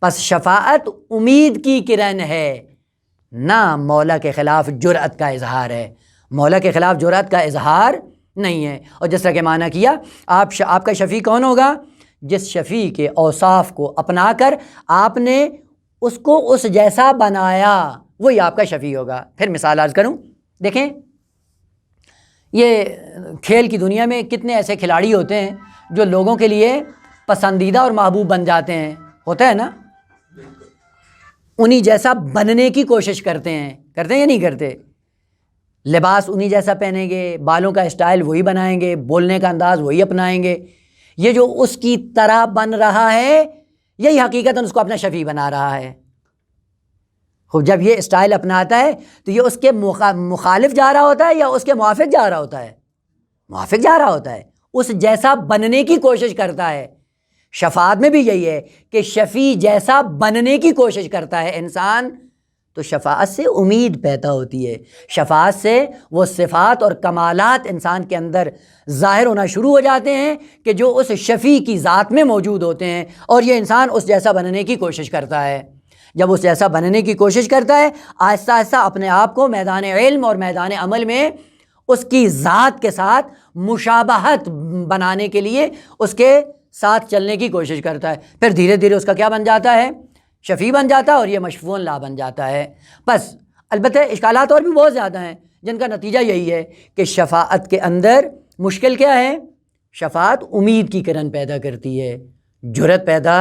Speaker 1: پس شفاعت امید کی کرن ہے، نہ مولا کے خلاف جرأت کا اظہار ہے. مولا کے خلاف جرأت کا اظہار نہیں ہے. اور جس طرح کہ معنی کیا، آپ کا شفیع کون ہوگا؟ جس شفیع کے اوصاف کو اپنا کر آپ نے اس کو اس جیسا بنایا، وہی آپ کا شفیع ہوگا. پھر مثال عرض کروں، دیکھیں یہ کھیل کی دنیا میں کتنے ایسے کھلاڑی ہوتے ہیں جو لوگوں کے لیے پسندیدہ اور محبوب بن جاتے ہیں، ہوتا ہے نا؟ انہی جیسا بننے کی کوشش کرتے ہیں یا نہیں کرتے؟ لباس انہی جیسا پہنیں گے، بالوں کا اسٹائل وہی بنائیں گے، بولنے کا انداز وہی اپنائیں گے. یہ جو اس کی طرح بن رہا ہے یہی حقیقت اس کو اپنا شفیع بنا رہا ہے. جب یہ اسٹائل اپناتا ہے تو یہ اس کے مخالف جا رہا ہوتا ہے یا اس کے موافق جا رہا ہوتا ہے؟ موافق جا رہا ہوتا ہے، اس جیسا بننے کی کوشش کرتا ہے. شفاعت میں بھی یہی ہے کہ شفیع جیسا بننے کی کوشش کرتا ہے انسان، تو شفاعت سے امید پیدا ہوتی ہے. شفاعت سے وہ صفات اور کمالات انسان کے اندر ظاہر ہونا شروع ہو جاتے ہیں کہ جو اس شفیع کی ذات میں موجود ہوتے ہیں، اور یہ انسان اس جیسا بننے کی کوشش کرتا ہے. جب اس جیسا بننے کی کوشش کرتا ہے، آہستہ آہستہ اپنے آپ کو میدان علم اور میدان عمل میں اس کی ذات کے ساتھ مشابہت بنانے کے لیے اس کے ساتھ چلنے کی کوشش کرتا ہے. پھر دھیرے دھیرے اس کا کیا بن جاتا ہے؟ شفیع بن جاتا ہے، اور یہ مشفوع لا بن جاتا ہے. بس البتہ اشکالات اور بھی بہت زیادہ ہیں جن کا نتیجہ یہی ہے کہ شفاعت کے اندر مشکل کیا ہے؟ شفاعت امید کی کرن پیدا کرتی ہے، جرأت پیدا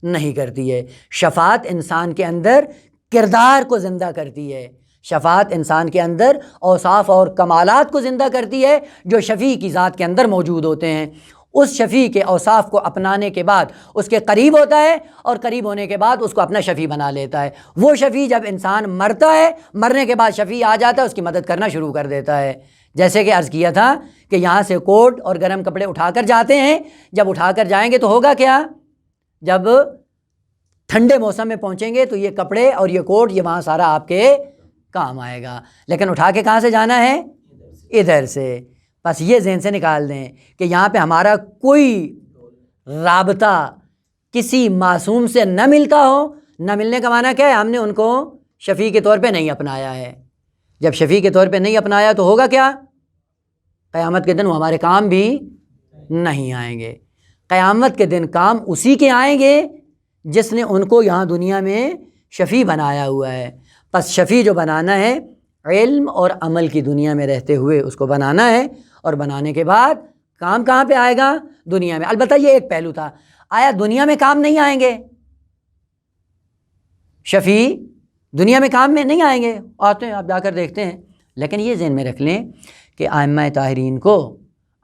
Speaker 1: نہیں کرتی ہے. شفاعت انسان کے اندر کردار کو زندہ کرتی ہے. شفاعت انسان کے اندر اوصاف اور کمالات کو زندہ کرتی ہے جو شفیع کی ذات کے اندر موجود ہوتے ہیں. اس شفیع کے اوصاف کو اپنانے کے بعد اس کے قریب ہوتا ہے، اور قریب ہونے کے بعد اس کو اپنا شفیع بنا لیتا ہے. وہ شفیع جب انسان مرتا ہے، مرنے کے بعد شفیع آ جاتا ہے، اس کی مدد کرنا شروع کر دیتا ہے. جیسے کہ عرض کیا تھا کہ یہاں سے کوٹ اور گرم کپڑے اٹھا کر جاتے ہیں، جب اٹھا کر جائیں گے تو ہوگا کیا؟ جب ٹھنڈے موسم میں پہنچیں گے تو یہ کپڑے اور یہ کوٹ یہ وہاں سارا آپ کے کام آئے گا. لیکن اٹھا کے کہاں سے جانا ہے؟ ادھر سے. بس یہ ذہن سے نکال دیں کہ یہاں پہ ہمارا کوئی رابطہ کسی معصوم سے نہ ملتا ہو. نہ ملنے کا معنی کیا ہے؟ ہم نے ان کو شفیع کے طور پہ نہیں اپنایا ہے. جب شفیع کے طور پہ نہیں اپنایا تو ہوگا کیا؟ قیامت کے دن وہ ہمارے کام بھی نہیں آئیں گے. قیامت کے دن کام اسی کے آئیں گے جس نے ان کو یہاں دنیا میں شفیع بنایا ہوا ہے. پس شفیع جو بنانا ہے علم اور عمل کی دنیا میں رہتے ہوئے اس کو بنانا ہے، اور بنانے کے بعد کام کہاں پہ آئے گا؟ دنیا میں. البتہ یہ ایک پہلو تھا، آیا دنیا میں کام نہیں آئیں گے؟ شفیع دنیا میں کام میں نہیں آئیں گے، آتے ہیں، آپ جا کر دیکھتے ہیں. لیکن یہ ذہن میں رکھ لیں کہ ائمہ طاہرین کو،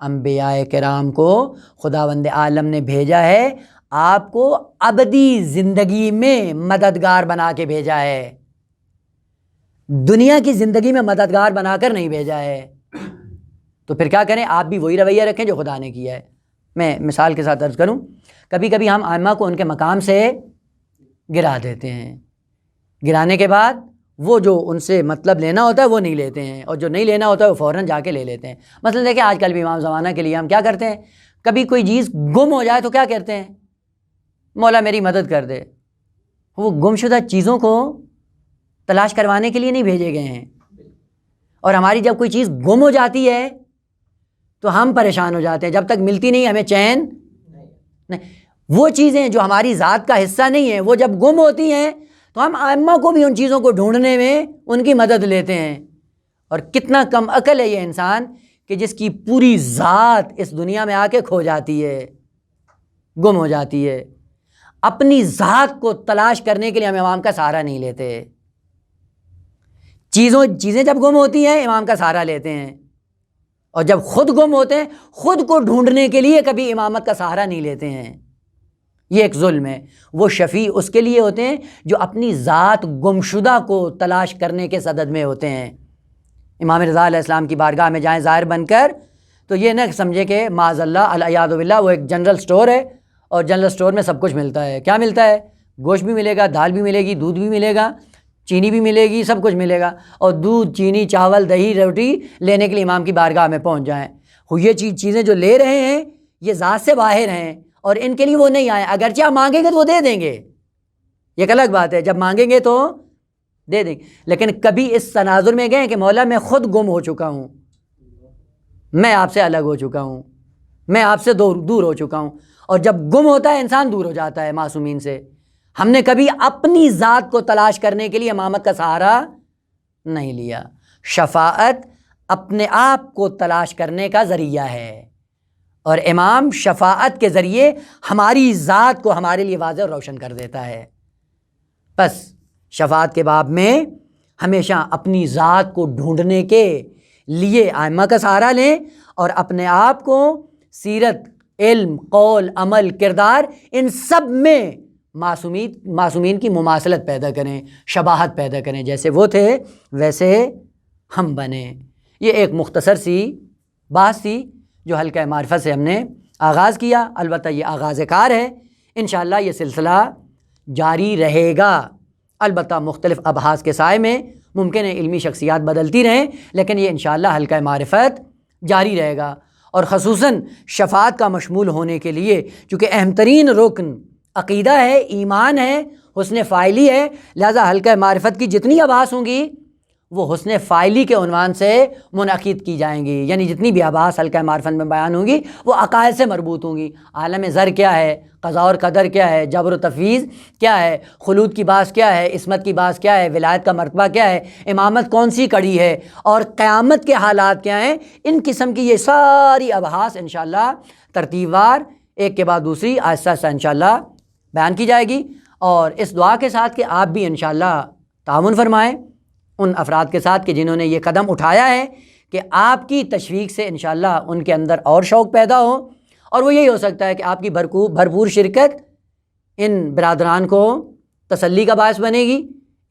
Speaker 1: انبیاء کرام کو خداوند عالم نے بھیجا ہے آپ کو ابدی زندگی میں مددگار بنا کے بھیجا ہے، دنیا کی زندگی میں مددگار بنا کر نہیں بھیجا ہے. تو پھر کیا کریں؟ آپ بھی وہی رویہ رکھیں جو خدا نے کیا ہے. میں مثال کے ساتھ عرض کروں، کبھی کبھی ہم ائمہ کو ان کے مقام سے گرا دیتے ہیں، گرانے کے بعد وہ جو ان سے مطلب لینا ہوتا ہے وہ نہیں لیتے ہیں، اور جو نہیں لینا ہوتا ہے وہ فوراً جا کے لے لیتے ہیں. مثلا دیکھیں آج کل بھی امام زمانہ کے لیے ہم کیا کرتے ہیں؟ کبھی کوئی چیز گم ہو جائے تو کیا کہتے ہیں؟ مولا میری مدد کر دے. وہ گم شدہ چیزوں کو تلاش کروانے کے لیے نہیں بھیجے گئے ہیں. اور ہماری جب کوئی چیز گم ہو جاتی ہے تو ہم پریشان ہو جاتے ہیں، جب تک ملتی نہیں ہمیں چین نہیں۔ وہ چیزیں جو ہماری ذات کا حصہ نہیں ہیں وہ جب گم ہوتی ہیں تو ہم ائمہ کو بھی ان چیزوں کو ڈھونڈنے میں ان کی مدد لیتے ہیں۔ اور کتنا کم عقل ہے یہ انسان کہ جس کی پوری ذات اس دنیا میں آ کے کھو جاتی ہے، گم ہو جاتی ہے۔ اپنی ذات کو تلاش کرنے کے لیے ہم امام کا سہارا نہیں لیتے، چیزیں جب گم ہوتی ہیں امام کا سہارا لیتے ہیں، اور جب خود گم ہوتے ہیں خود کو ڈھونڈنے کے لیے کبھی امامت کا سہارا نہیں لیتے ہیں۔ یہ ایک ظلم ہے۔ وہ شفیع اس کے لیے ہوتے ہیں جو اپنی ذات گمشدہ کو تلاش کرنے کے صدد میں ہوتے ہیں۔ امام رضا علیہ السلام کی بارگاہ میں جائیں ظاہر بن کر تو یہ نہ سمجھے کہ معاذ اللہ العیاذ باللہ وہ ایک جنرل سٹور ہے اور جنرل سٹور میں سب کچھ ملتا ہے۔ کیا ملتا ہے؟ گوشت بھی ملے گا، دال بھی ملے گی، دودھ بھی ملے گا، چینی بھی ملے گی، سب کچھ ملے گا، اور دودھ، چینی، چاول، دہی، روٹی لینے کے لیے امام کی بارگاہ میں پہنچ جائیں۔ یہ چیزیں جو لے رہے ہیں یہ ذات سے باہر ہیں اور ان کے لیے وہ نہیں آئے، اگرچہ آپ مانگیں گے تو وہ دے دیں گے، یہ ایک الگ بات ہے، جب مانگیں گے تو دے دیں گے۔ لیکن کبھی اس تناظر میں گئے کہ مولا میں خود گم ہو چکا ہوں، میں آپ سے الگ ہو چکا ہوں، میں آپ سے دور ہو چکا ہوں۔ اور جب گم ہوتا ہے انسان دور ہو جاتا ہے معصومین سے۔ ہم نے کبھی اپنی ذات کو تلاش کرنے کے لیے امامت کا سہارا نہیں لیا۔ شفاعت اپنے آپ کو تلاش کرنے کا ذریعہ ہے، اور امام شفاعت کے ذریعے ہماری ذات کو ہمارے لیے واضح اور روشن کر دیتا ہے۔ بس شفاعت کے باب میں ہمیشہ اپنی ذات کو ڈھونڈنے کے لیے ائمہ کا سہارا لیں، اور اپنے آپ کو سیرت، علم، قول، عمل، کردار، ان سب میں معصومین کی مماثلت پیدا کریں، شباہت پیدا کریں، جیسے وہ تھے ویسے ہم بنیں۔ یہ ایک مختصر سی بات تھی جو حلقہ معرفت سے ہم نے آغاز کیا۔ البتہ یہ آغاز کار ہے، انشاءاللہ یہ سلسلہ جاری رہے گا، البتہ مختلف ابحاث کے سائے میں۔ ممکن ہے علمی شخصیات بدلتی رہیں، لیکن یہ انشاءاللہ حلقہ معرفت جاری رہے گا۔ اور خصوصاً شفاعت کا مشمول ہونے کے لیے، چونکہ اہم ترین رکن عقیدہ ہے، ایمان ہے، حسن فاعلی ہے، لہذا حلقہ معرفت کی جتنی ابحاث ہوں گی وہ حسن فاعلی کے عنوان سے منعقد کی جائیں گی، یعنی جتنی بھی ابحاث حلقہ معرفت میں بیان ہوں گی وہ عقائد سے مربوط ہوں گی۔ عالم زر کیا ہے، قضاء اور قدر کیا ہے، جبر و تفویض کیا ہے، خلود کی باعث کیا ہے، عصمت کی باعث کیا ہے، ولایت کا مرتبہ کیا ہے، امامت کون سی کڑی ہے، اور قیامت کے حالات کیا ہیں، ان قسم کی یہ ساری ابحاث انشاءاللہ ترتیب وار ایک کے بعد دوسری آہستہ آہستہ انشاءاللہ بیان کی جائے گی۔ اور اس دعا کے ساتھ کہ آپ بھی انشاءاللہ تعاون فرمائیں ان افراد کے ساتھ کہ جنہوں نے یہ قدم اٹھایا ہے، کہ آپ کی تشویق سے انشاءاللہ ان کے اندر اور شوق پیدا ہو، اور وہ یہی ہو سکتا ہے کہ آپ کی بھرپور شرکت ان برادران کو تسلی کا باعث بنے گی،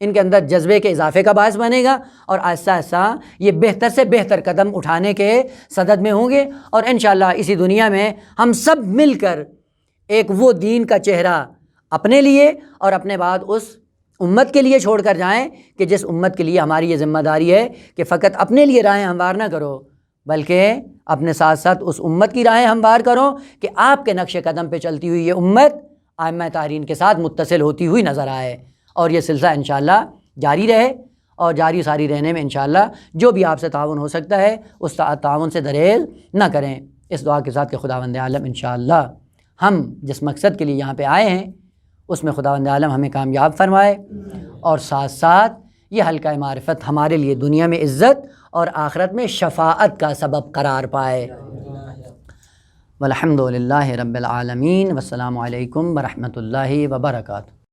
Speaker 1: ان کے اندر جذبے کے اضافے کا باعث بنے گا، اور آہستہ آہستہ یہ بہتر سے بہتر قدم اٹھانے کے صدد میں ہوں گے، اور انشاءاللہ اسی دنیا میں ہم سب مل کر ایک وہ دین کا چہرہ اپنے لیے اور اپنے بعد اس امت کے لیے چھوڑ کر جائیں کہ جس امت کے لیے ہماری یہ ذمہ داری ہے کہ فقط اپنے لیے راہیں ہموار نہ کرو بلکہ اپنے ساتھ ساتھ اس امت کی راہیں ہموار کرو کہ آپ کے نقش قدم پہ چلتی ہوئی یہ امت ائمہ طاہرین کے ساتھ متصل ہوتی ہوئی نظر آئے، اور یہ سلسلہ انشاءاللہ جاری رہے، اور جاری ساری رہنے میں انشاءاللہ جو بھی آپ سے تعاون ہو سکتا ہے اس تعاون سے دریغ نہ کریں۔ اس دعا کے ساتھ کہ خداوند عالم انشاءاللہ ہم جس مقصد کے لیے یہاں پہ آئے ہیں اس میں خداوند عالم ہمیں کامیاب فرمائے، اور ساتھ ساتھ یہ حلقہ معرفت ہمارے لیے دنیا میں عزت اور آخرت میں شفاعت کا سبب قرار پائے۔ والحمد للہ رب العالمین، والسلام علیکم ورحمۃ اللہ وبرکاتہ۔